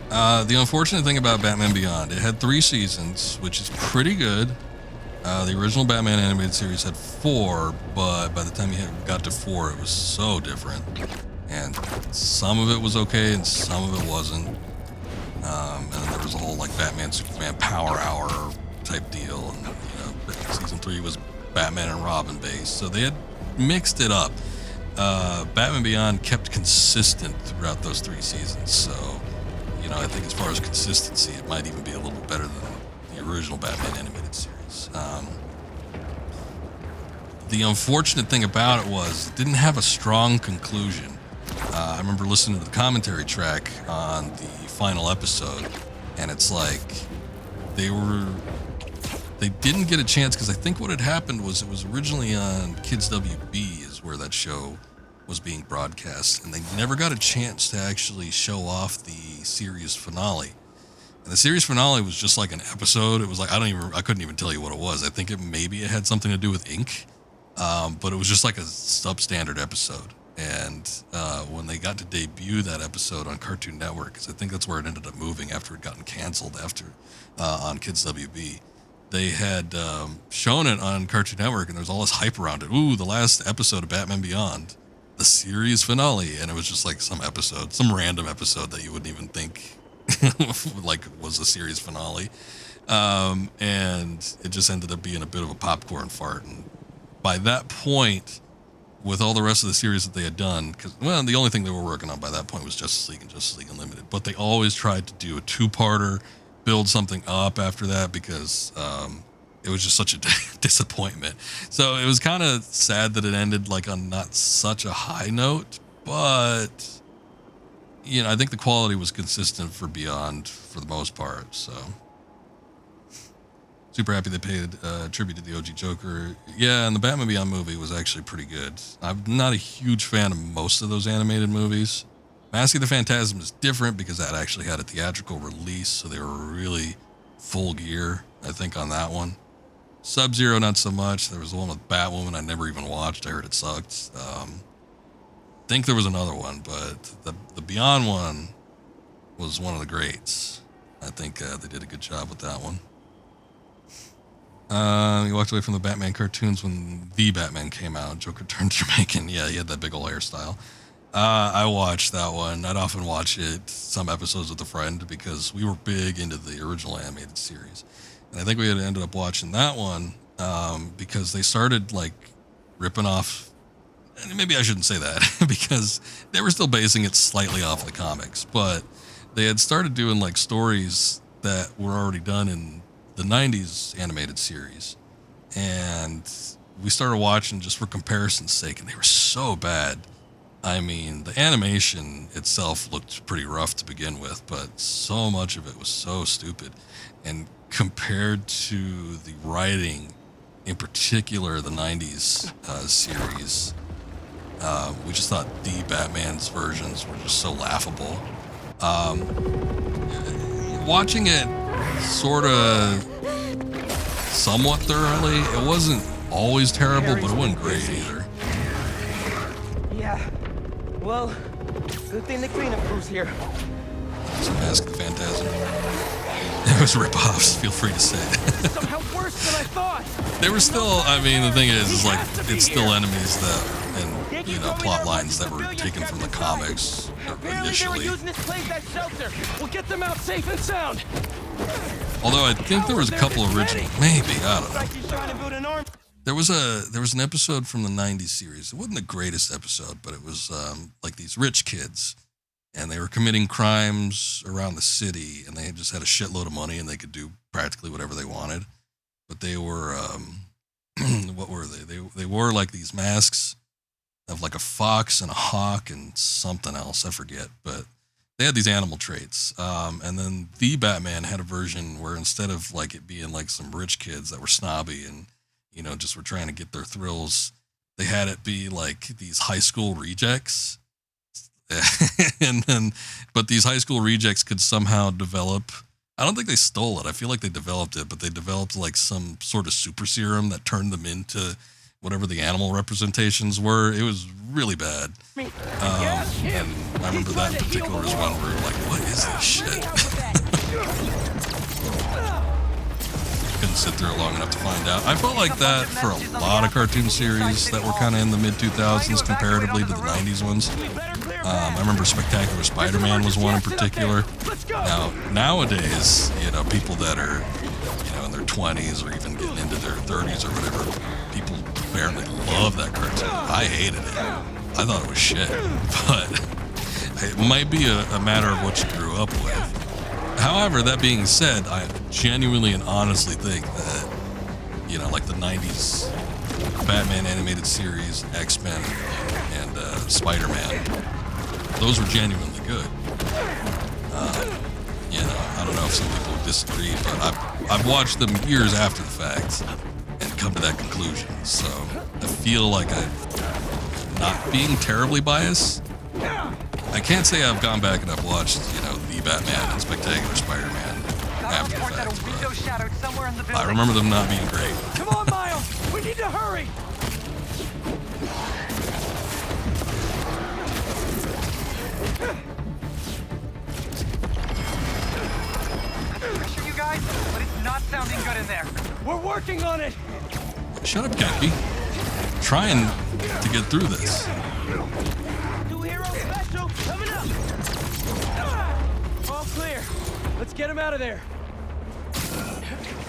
The unfortunate thing about Batman Beyond, it had 3 seasons, which is pretty good. The original Batman animated series had 4, but by the time you got to 4, it was so different. And some of it was okay, and some of it wasn't. And then there was a whole Batman Superman Power Hour type deal, and season 3 was Batman and Robin based, so they had mixed it up. Batman Beyond kept consistent throughout those 3 seasons, so know, I think as far as consistency, it might even be a little bit better than the original Batman animated series. The unfortunate thing about it was it didn't have a strong conclusion. I remember listening to the commentary track on the final episode, and it's like they didn't get a chance, because I think what had happened was it was originally on Kids WB is where that show was being broadcast, and they never got a chance to actually show off the series finale. And the series finale was just like an episode. It was like, I couldn't even tell you what it was. I think maybe it had something to do with ink, but it was just like a substandard episode. And when they got to debut that episode on Cartoon Network, because I think that's where it ended up moving after it gotten canceled on Kids WB, they had shown it on Cartoon Network, and there was all this hype around it. Ooh, the last episode of Batman Beyond, the series finale, and it was just like some random episode that you wouldn't even think like was a series finale, and it just ended up being a bit of a popcorn fart. And by that point, with all the rest of the series that they had done, because the only thing they were working on by that point was Justice League and Justice League Unlimited, but they always tried to do a two-parter, build something up after that, because it was just such a disappointment. So it was kind of sad that it ended like on not such a high note, but you know, I think the quality was consistent for Beyond for the most part. So super happy they paid tribute to the OG Joker. Yeah, and the Batman Beyond movie was actually pretty good. I'm not a huge fan of most of those animated movies. Mask of the Phantasm is different because that actually had a theatrical release, so they were really full gear, I think, on that one. Sub-Zero, not so much. There was the one with Batwoman I never even watched. I heard it sucked. I think there was another one, but the Beyond one was one of the greats. I think they did a good job with that one. He walked away from the Batman cartoons when the Batman came out. Joker turned Jamaican. Yeah, he had that big old hairstyle. I watched that one. I'd often watch it, some episodes with a friend, because we were big into the original animated series. And I think we had ended up watching that one because they started like ripping off, and maybe I shouldn't say that because they were still basing it slightly off the comics, but they had started doing like stories that were already done in the 90s animated series. And we started watching just for comparison's sake, and they were so bad. I mean, the animation itself looked pretty rough to begin with, but so much of it was so stupid. And compared to the writing, in particular the 90s series, we just thought the Batman's versions were just so laughable. Watching it sort of somewhat thoroughly, it wasn't always terrible, but it wasn't great either. Yeah. Well, good thing the cleanup crew's here. Some Mask of the Phantasm. It was rip-offs, feel free to say it. Somehow worse than I thought. They were still, I mean, the thing is like, it's still enemies that, and, you know, plot lines that were taken from the comics initially. They were using this place as shelter. We'll get them out safe and sound. Although I think there was a couple original, maybe, I don't know. There was an episode from the 90s series. It wasn't the greatest episode, but it was like these rich kids, and they were committing crimes around the city, and they just had a shitload of money, and they could do practically whatever they wanted. But they were, what were they? They wore like these masks of like a fox and a hawk and something else, I forget, but they had these animal traits. And then the Batman had a version where instead of like it being like some rich kids that were snobby and, you know, just were trying to get their thrills, they had it be like these high school rejects. But these high school rejects could somehow develop, I don't think they stole it, I feel like they developed it, but they developed like some sort of super serum that turned them into whatever the animal representations were. It was really bad. And I remember that in particular was one where we were like, what is this shit? Couldn't sit there long enough to find out. I felt like that for a lot of cartoon series that were kind of in the mid-2000s comparatively to the 90s ones. I remember Spectacular Spider-Man was one in particular. Now, nowadays, you know, people that are, you know, in their 20s or even getting into their 30s or whatever, people apparently love that cartoon. I hated it. I thought it was shit. But it might be a matter of what you grew up with. However, that being said, I genuinely and honestly think that, you know, like the 90s Batman animated series, X-Men, and Spider-Man, those were genuinely good. You know, I don't know if some people would disagree, but I've watched them years after the fact and come to that conclusion. So I feel like I'm not being terribly biased. I can't say I've gone back and I've watched, you know, the Batman and Spectacular Spider-Man after the fact, but I remember them not being great. Come on, Miles! We need to hurry! Pressure, you guys, but it's not sounding good in there. We're working on it! Shut up, Cappy. Trying to get through this. New hero special coming up! All clear. Let's get him out of there.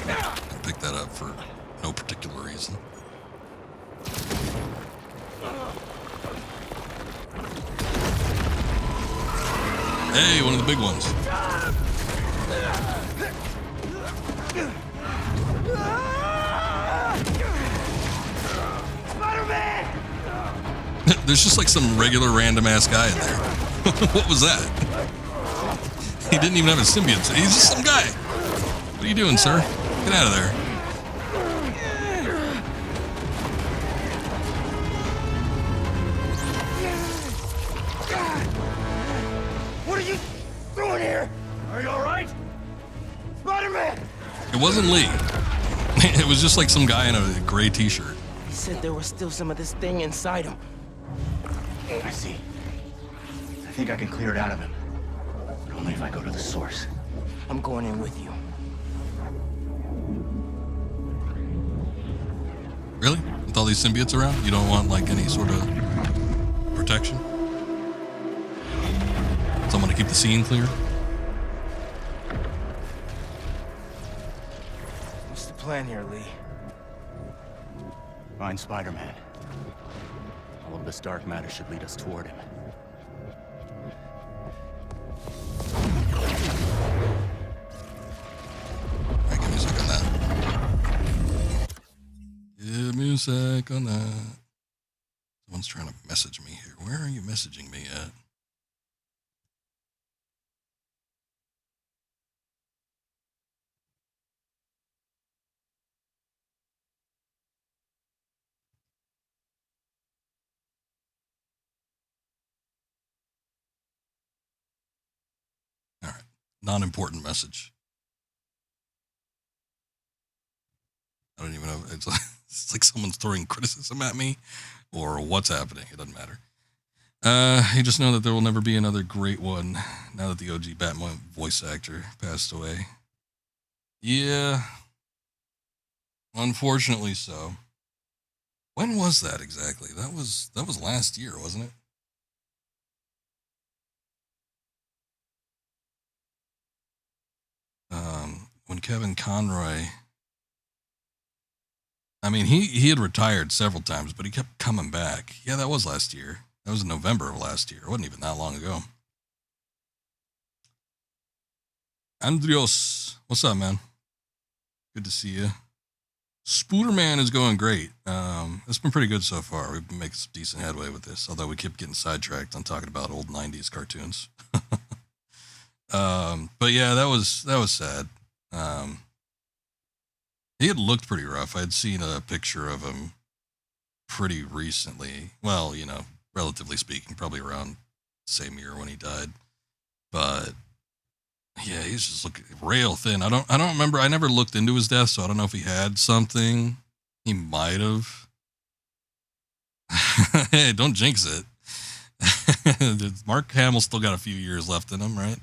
I picked that up for no particular reason. Hey, one of the big ones. Spider-Man! There's just like some regular random ass guy in there. What was that? He didn't even have a symbiote. He's just some guy. What are you doing, sir? Get out of there. What are you doing here? Are you alright? Spider-Man! It wasn't Lee. It was just like some guy in a gray t-shirt. He said there was still some of this thing inside him. I see. I think I can clear it out of him. But only if I go to the source. I'm going in with you. Really? With all these symbiotes around? You don't want like any sort of protection? Someone to keep the scene clear? What's the plan here, Lee? Find Spider-Man. All of this dark matter should lead us toward him. Alright, give me a sec on that. Give me a sec on that. Someone's trying to message me here. Where are you messaging me at? Alright. Non-important message. I don't even know. It's like someone's throwing criticism at me or what's happening. It doesn't matter. You just know that there will never be another great one now that the OG Batman voice actor passed away. Yeah. Unfortunately so. When was that exactly? That was last year, wasn't it? When Kevin Conroy, I mean, he had retired several times, but he kept coming back. Yeah, that was last year. That was in November of last year. It wasn't even that long ago. Andrios, what's up, man? Good to see you. Spooderman is going great. It's been pretty good so far. We've been making some decent headway with this, although we keep getting sidetracked on talking about old 90s cartoons. But yeah, that was sad. He had looked pretty rough. I had seen a picture of him pretty recently. Well, you know, relatively speaking, probably around the same year when he died. But yeah, he's just looking rail thin. I don't remember. I never looked into his death, so I don't know if he had something. He might have. Hey, don't jinx it. Mark Hamill still got a few years left in him, right?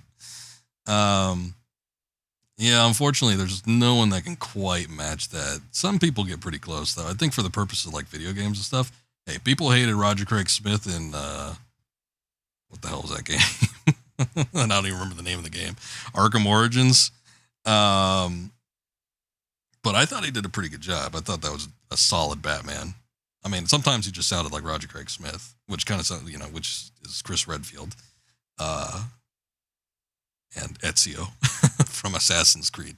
Yeah, unfortunately, there's no one that can quite match that. Some people get pretty close, though. I think for the purpose of like video games and stuff. Hey, people hated Roger Craig Smith in what the hell was that game? I don't even remember the name of the game. Arkham Origins. But I thought he did a pretty good job. I thought that was a solid Batman. I mean, sometimes he just sounded like Roger Craig Smith, which kind of sounds, you know, which is Chris Redfield. And Ezio. from Assassin's Creed.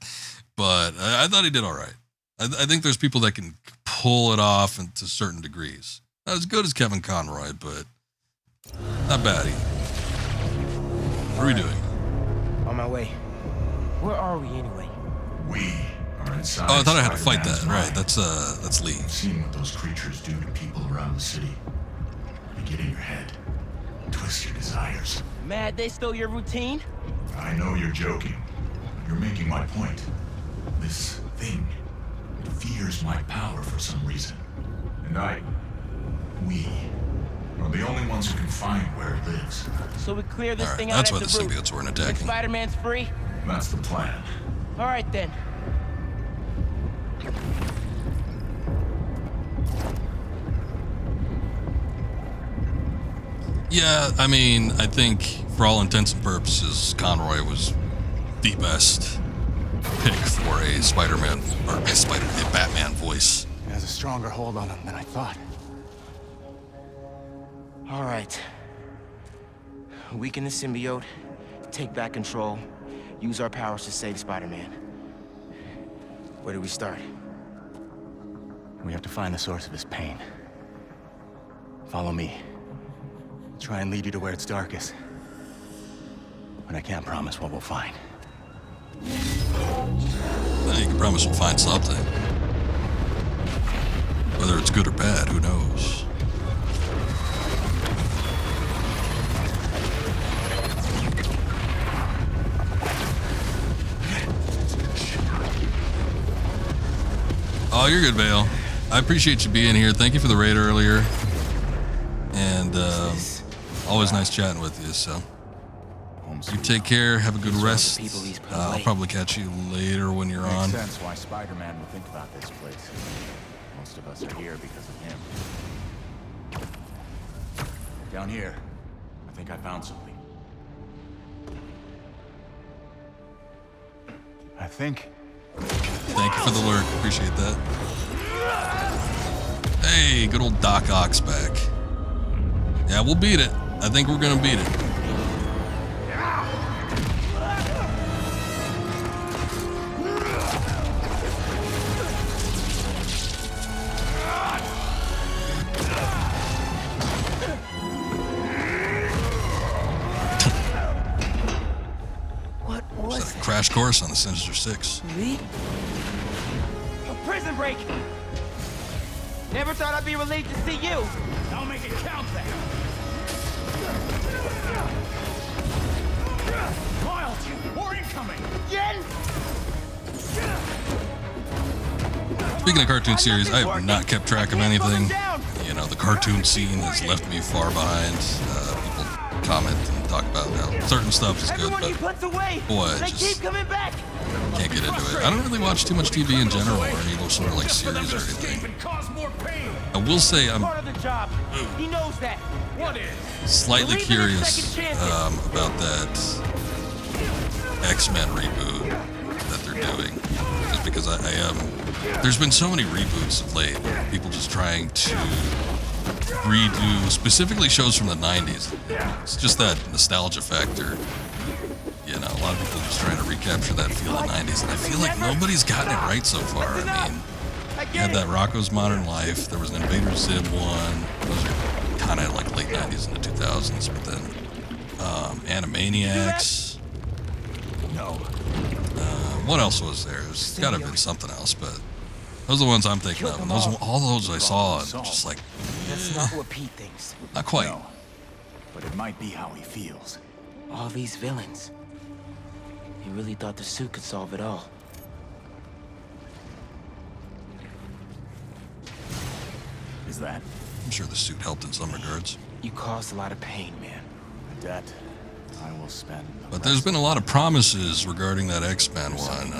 But I thought he did all right. I think there's people that can pull it off to certain degrees. Not as good as Kevin Conroy, but not bad either. What are we doing? On my way. Where are we anyway? We are inside. Oh, I thought I had to fight that. Spider-Man's Right, that's Lee. I've seen what those creatures do to people around the city. They get in your head, twist your desires. Mad they stole your routine? I know you're joking. You're making my point. This thing, it fears my power for some reason. And we are the only ones who can find where it lives. So we clear this thing out that's at why the the root. symbiotes weren't And attacking. Spider-Man's free? That's the plan. All right then. Yeah, I mean, I think for all intents and purposes, Conroy was the best pick for a Spider-Man or a Batman voice. It has a stronger hold on him than I thought. All right. Weaken the symbiote, take back control, use our powers to save Spider-Man. Where do we start? We have to find the source of his pain. Follow me. Try and lead you to where it's darkest. But I can't promise what we'll find. Well, you can promise we'll find something. Whether it's good or bad, who knows? Oh, you're good, Vale. I appreciate you being here. Thank you for the raid earlier. And always nice chatting with you, so. You take care, have a good rest. I'll probably catch you later when you're on. Makes sense why Spider-Man would think about this place. Most of us are here because of him. Down here, I think I found something. I think. Thank you for the lurk. Appreciate that. Hey, good old Doc Ock's back. Yeah, we'll beat it. I think we're gonna beat it. What was that? Crash course on the Sinister Six. Lee? A prison break! Never thought I'd be relieved to see you! I'll make it count then! Miles, war incoming! Jen! Speaking of cartoon series, I have not kept track of anything. You know, the cartoon scene has left me far behind. People comment and talk about how certain stuff is good, but boy, I just can't get into it. I don't really watch too much TV in general or any sort of like series or anything. I will say I'm slightly curious about that X-Men reboot that they're doing, just because I am. There's been so many reboots of late. People just trying to redo specifically shows from the 90s. It's just that nostalgia factor. You know, a lot of people just trying to recapture that feel of the 90s, and I feel like nobody's gotten it right so far. I mean, you had that Rocco's Modern Life. There was an Invader Zim one. Those are kind of like late 90s into 2000s. But then Animaniacs. No. What else was there? There's got to have been something else, but those are the ones I'm thinking of. And all those I saw, and just like, Let's not repeat things. not quite. No. But it might be how he feels. All these villains. He really thought the suit could solve it all. Is that? I'm sure the suit helped in some regards. You caused a lot of pain, man. A debt I will spend. But there's been a lot of promises regarding that X-Men one.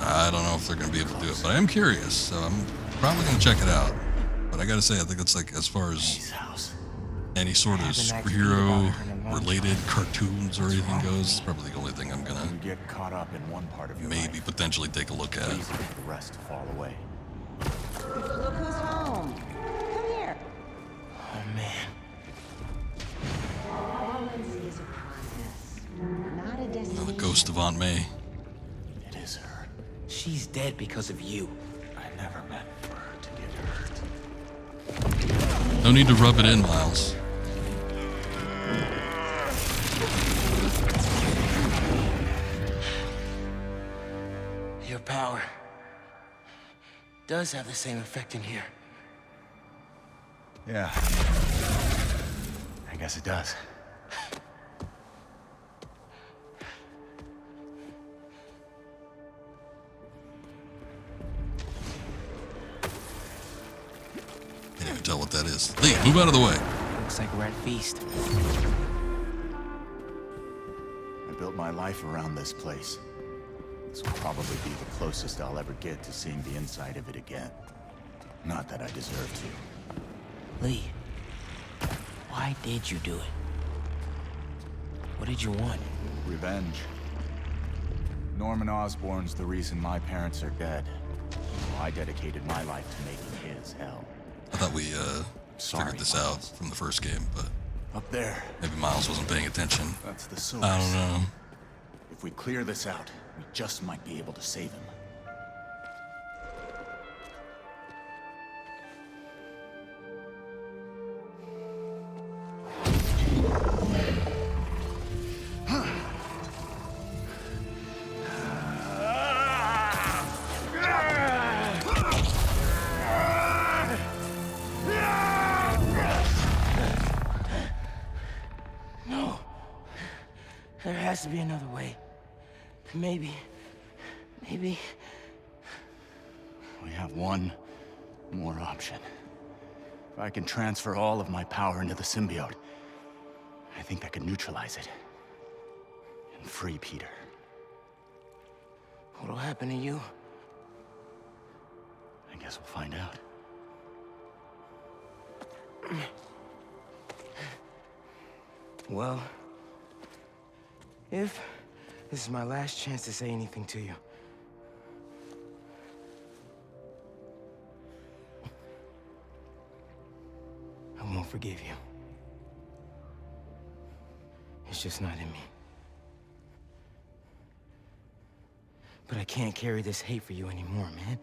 I don't know if they're going to be able to do it, but I am curious, so I'm probably going to check it out. But I got to say, I think it's like, as far as any sort of superhero-related cartoons or anything goes, it's probably the only thing I'm going to get caught up in one part of your maybe potentially take a look at. Easy for the rest to fall away. Look who's home. Come here. Oh, man. Balance is a process, not a The destination. ghost of Aunt May. She's dead because of you. I never meant for her to get hurt. No need to rub it in, Miles. Your power does have the same effect in here. Yeah. I guess it does. Can't even tell what that is. Lee, move out of the way. Looks like we're at feast. I built my life around this place. This will probably be the closest I'll ever get to seeing the inside of it again. Not that I deserve to. Lee, why did you do it? What did you want? Revenge. Norman Osborn's the reason my parents are dead. So I dedicated my life to making his hell. I thought we figured this out from the first game, but up there. Maybe Miles wasn't paying attention. That's the source. I don't know. If we clear this out, we just might be able to save him. No. There has to be another way. Maybe. We have one more option. If I can transfer all of my power into the symbiote, I think that could neutralize it. And free Peter. What'll happen to you? I guess we'll find out. Well, if this is my last chance to say anything to you, I won't forgive you. It's just not in me. But I can't carry this hate for you anymore, man.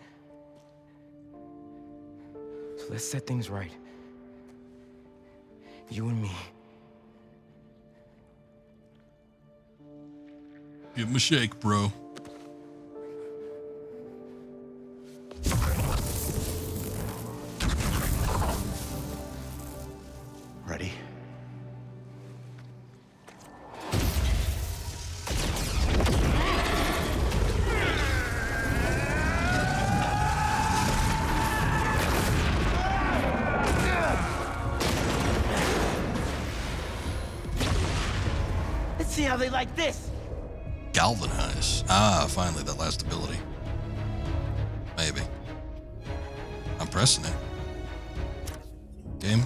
So let's set things right. You and me. Give him a shake, bro. Ready? Let's see how they like this. Galvanize. Ah, finally, that last ability. Maybe. I'm pressing it. Game.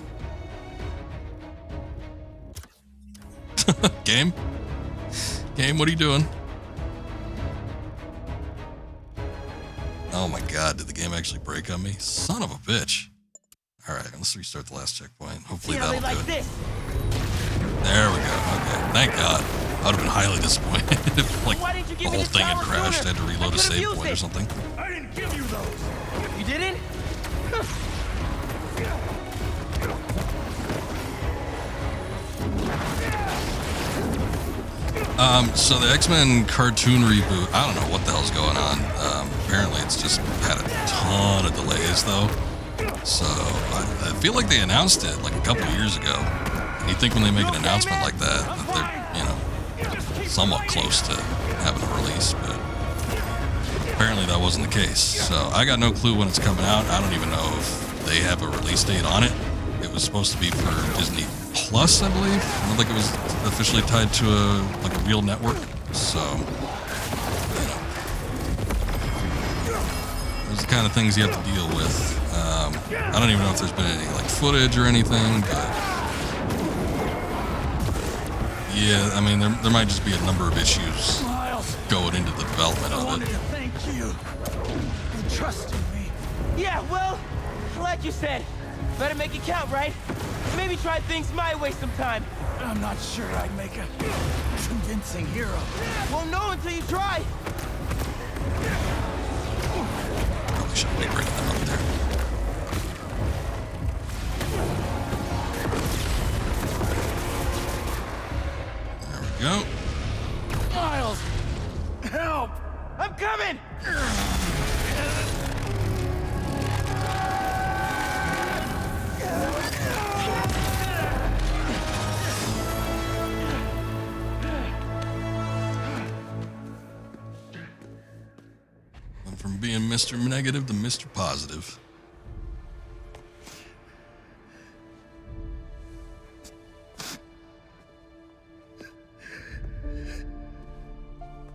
Game? Game, what are you doing? Oh my god, did the game actually break on me? Son of a bitch. Alright, let's restart the last checkpoint. Hopefully that'll do it. There we go. Okay, thank god. I would have been highly disappointed if like the whole thing had crashed. I had to reload a save point or something. I didn't give you those. You didn't? So the X-Men cartoon reboot, I don't know what the hell's going on. Apparently it's just had a ton of delays though. So I feel like they announced it like a couple years ago. And you think when they make an announcement like that they're, you know, somewhat close to having a release, but apparently that wasn't the case. So I got no clue when it's coming out. I don't even know if they have a release date on it. It was supposed to be for Disney Plus, I believe. I don't think it was officially tied to a real network. So, you know, those are the kind of things you have to deal with. I don't even know if there's been any like footage or anything, but yeah, I mean there might just be a number of issues going into the development of it. Thank you. You trusted me. Yeah, well, like you said, better make it count, right? Maybe try things my way sometime. I'm not sure I'd make a convincing hero. Won't know until you try. Mr. Negative to Mr. Positive.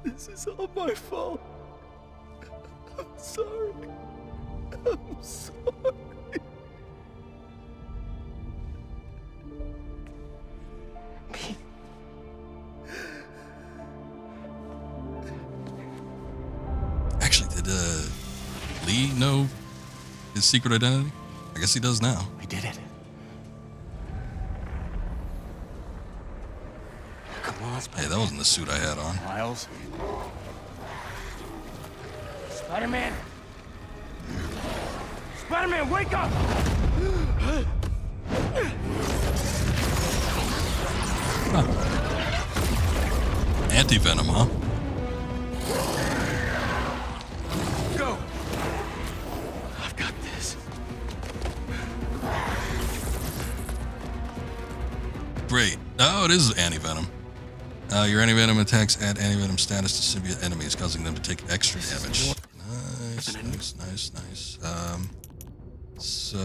This is all my fault. I'm sorry. I'm sorry. Actually, did Lee know his secret identity? I guess he does now. We did it. Come on, Hey, that wasn't the suit I had on. Miles. Spider-Man! Spider-Man, wake up! Anti-Venom, huh? Go! I've got this. Great. Oh, it is anti-Venom. Your anti-Venom attacks add anti-Venom status to symbiote enemies, causing them to take extra damage. Nice. So...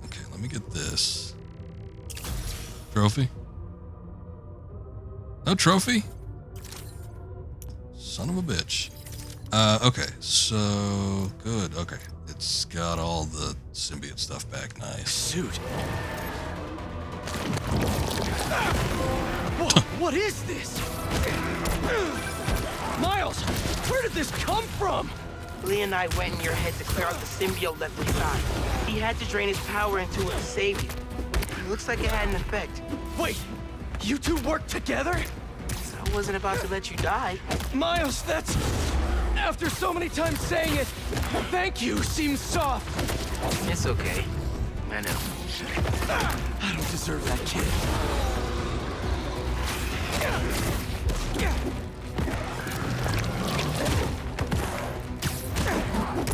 Okay, let me get this. Trophy? No trophy? Son of a bitch. Okay, so... Good, okay. It's got all the symbiote stuff back. Nice. Suit. What is this? Miles, where did this come from? Lee and I went in your head to clear out the symbiote left inside. He had to drain his power into it to save you. It looks like it had an effect. Wait, you two worked together? I wasn't about to let you die. Miles, that's... After so many times saying it, thank you seems soft. It's okay. I know. I don't deserve that kid.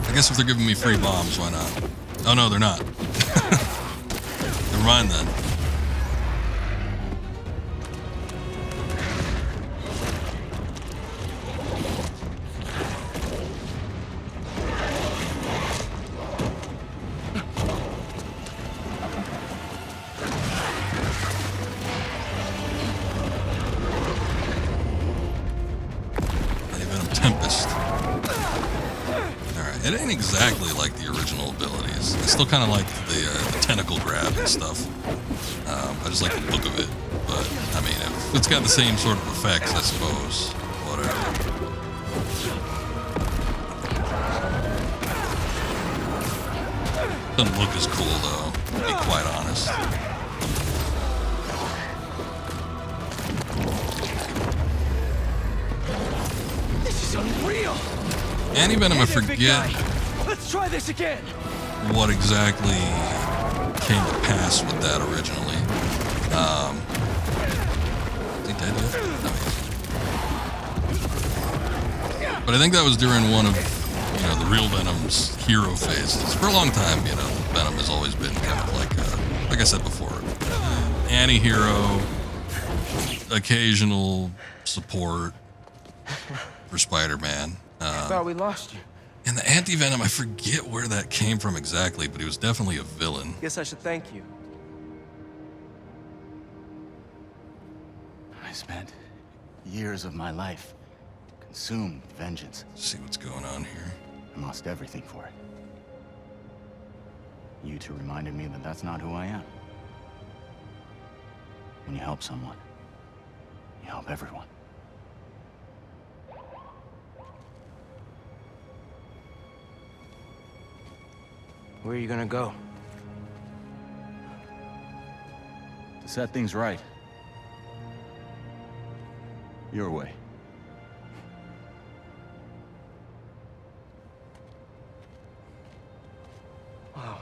I guess if they're giving me free bombs, why not? Oh no, they're not. Never mind then. It ain't exactly like the original abilities. I still kind of like the tentacle grab and stuff. I just like the look of it. But, I mean, if it's got the same sort of effects, I suppose. Whatever. Doesn't look as cool, though, to be quite honest. This is unreal. Anti-Venom, I forget Let's try this again. what exactly came to pass with that originally. Is he dead yet? But I think that was during one of, the real Venom's hero phases. For a long time, Venom has always been kind of like I said before, anti-hero, occasional support for Spider-Man. I thought we lost you. And the anti-Venom, I forget where that came from exactly, but he was definitely a villain. Guess I should thank you. I spent years of my life consumed with vengeance. See what's going on here. I lost everything for it. You two reminded me that that's not who I am. When you help someone, you help everyone. Where are you gonna go? To set things right. Your way. Wow.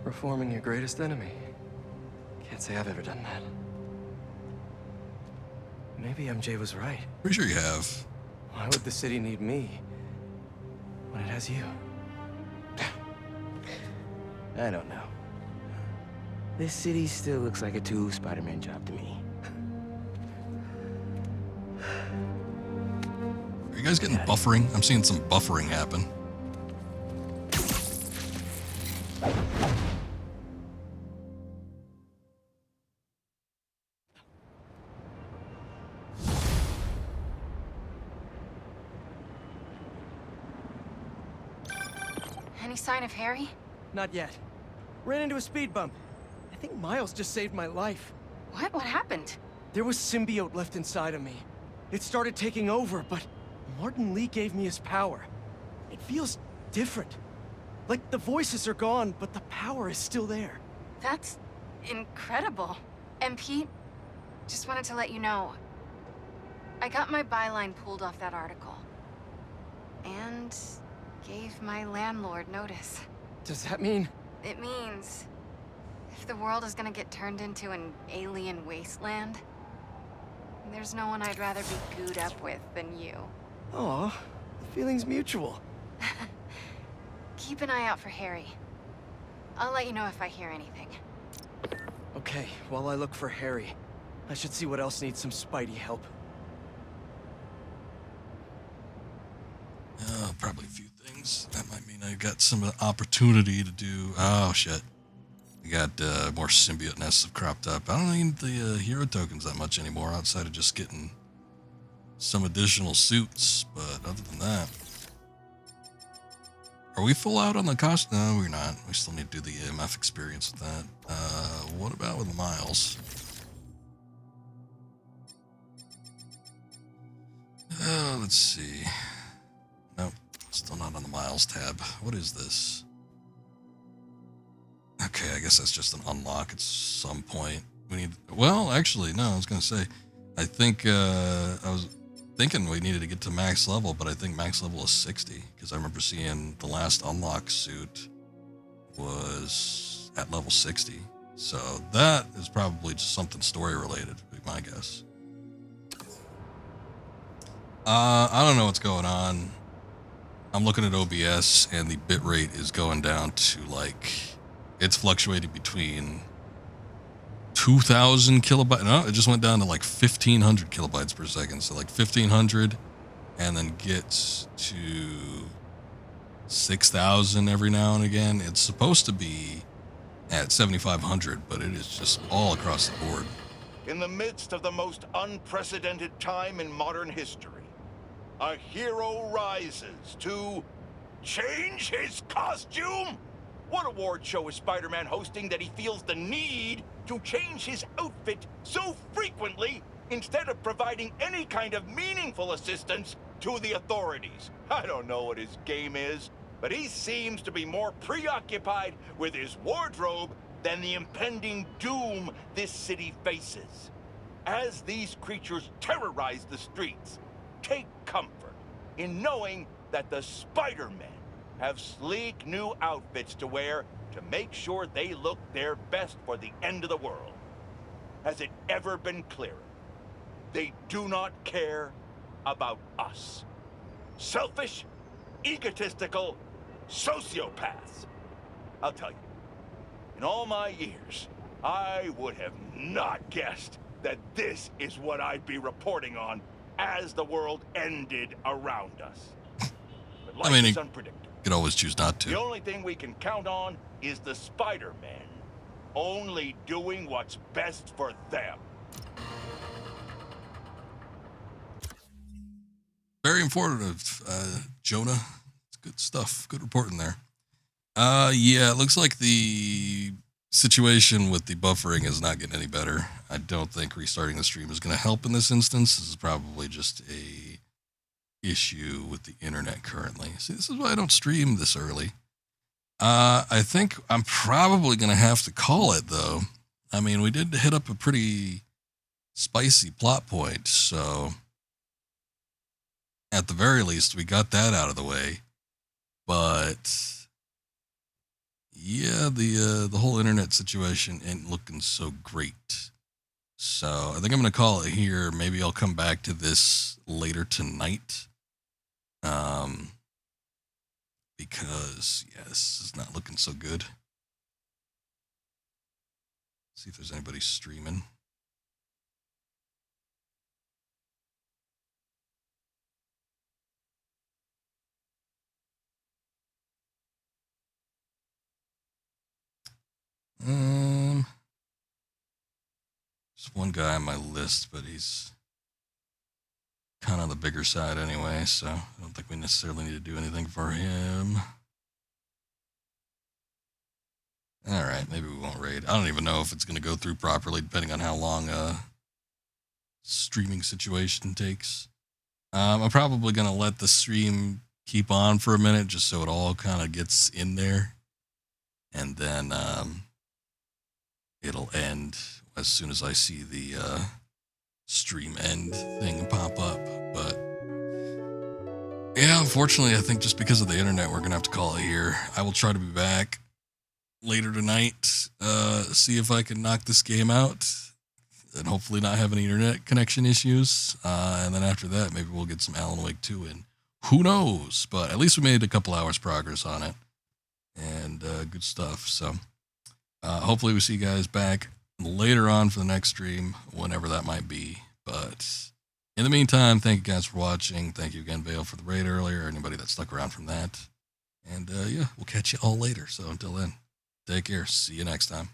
Reforming your greatest enemy. Can't say I've ever done that. Maybe MJ was right. Pretty sure you have. Why would the city need me when it has you? I don't know. This city still looks like a Spider-Man job to me. you guys getting buffering? I'm seeing some buffering happen. Any sign of Harry? Not yet. Ran into a speed bump. I think Miles just saved my life. What? What happened? There was symbiote left inside of me. It started taking over, but Martin Lee gave me his power. It feels different. Like the voices are gone, but the power is still there. That's incredible. And Pete, just wanted to let you know, I got my byline pulled off that article. And gave my landlord notice. Does that mean? It means if the world is gonna get turned into an alien wasteland, there's no one I'd rather be gooed up with than you. Aw, the feeling's mutual. Keep an eye out for Harry. I'll let you know if I hear anything. Okay, while I look for Harry, I should see what else needs some Spidey help. Probably a few things. That might mean I got some opportunity to do. Oh shit! We got more symbiote nests have cropped up. I don't need the hero tokens that much anymore, outside of just getting some additional suits. But other than that, are we full out on the cost? No, we're not. We still need to do the EMF experience with that. What about with Miles? Let's see. Nope, still not on the Miles tab. What is this? Okay, I guess that's just an unlock at some point. We need. Well, actually, no. I was gonna say, I think I was thinking we needed to get to max level, but I think max level is 60 because I remember seeing the last unlock suit was at level 60. So that is probably just something story related, would be my guess. I don't know what's going on. I'm looking at OBS and the bitrate is going down to like, it's fluctuating between 2,000 kilobytes. No, it just went down to like 1,500 kilobytes per second. So like 1,500 and then gets to 6,000 every now and again. It's supposed to be at 7,500, but it is just all across the board. In the midst of the most unprecedented time in modern history, a hero rises to change his costume? What award show is Spider-Man hosting that he feels the need to change his outfit so frequently instead of providing any kind of meaningful assistance to the authorities? I don't know what his game is, but he seems to be more preoccupied with his wardrobe than the impending doom this city faces. As these creatures terrorize the streets, take comfort in knowing that the Spider-Men have sleek new outfits to wear to make sure they look their best for the end of the world. Has it ever been clearer? They do not care about us. Selfish, egotistical sociopaths. I'll tell you, in all my years, I would have not guessed that this is what I'd be reporting on as the world ended around us. But life is unpredictable. You could always choose not to. The only thing we can count on is the Spider-Men only doing what's best for them. Very informative, Jonah. It's good stuff. Good reporting there. Yeah, it looks like the situation with the buffering is not getting any better. I don't think restarting the stream is going to help in this instance. This is probably just a issue with the internet currently. See, this is why I don't stream this early. I think I'm probably going to have to call it, though. I mean, we did hit up a pretty spicy plot point, so at the very least, we got that out of the way. But yeah, the whole internet situation ain't looking so great. So I think I'm going to call it here. Maybe I'll come back to this later tonight. Because, yeah, this is not looking so good. See if there's anybody streaming. There's one guy on my list, but he's kind of on the bigger side anyway, so I don't think we necessarily need to do anything for him. Alright, maybe we won't raid. I don't even know if it's going to go through properly, depending on how long a streaming situation takes. I'm probably going to let the stream keep on for a minute, just so it all kind of gets in there. And then it'll end as soon as I see the stream end thing pop up. But yeah, unfortunately, I think just because of the internet, we're going to have to call it here. I will try to be back later tonight, see if I can knock this game out and hopefully not have any internet connection issues. And then after that, maybe we'll get some Alan Wake 2 in. Who knows? But at least we made a couple hours progress on it. And good stuff. So hopefully we see you guys back later on for the next stream, whenever that might be. But in the meantime, thank you guys for watching. Thank you again, Vale, for the raid earlier. Anybody that stuck around from that. And yeah, we'll catch you all later. So until then, take care. See you next time.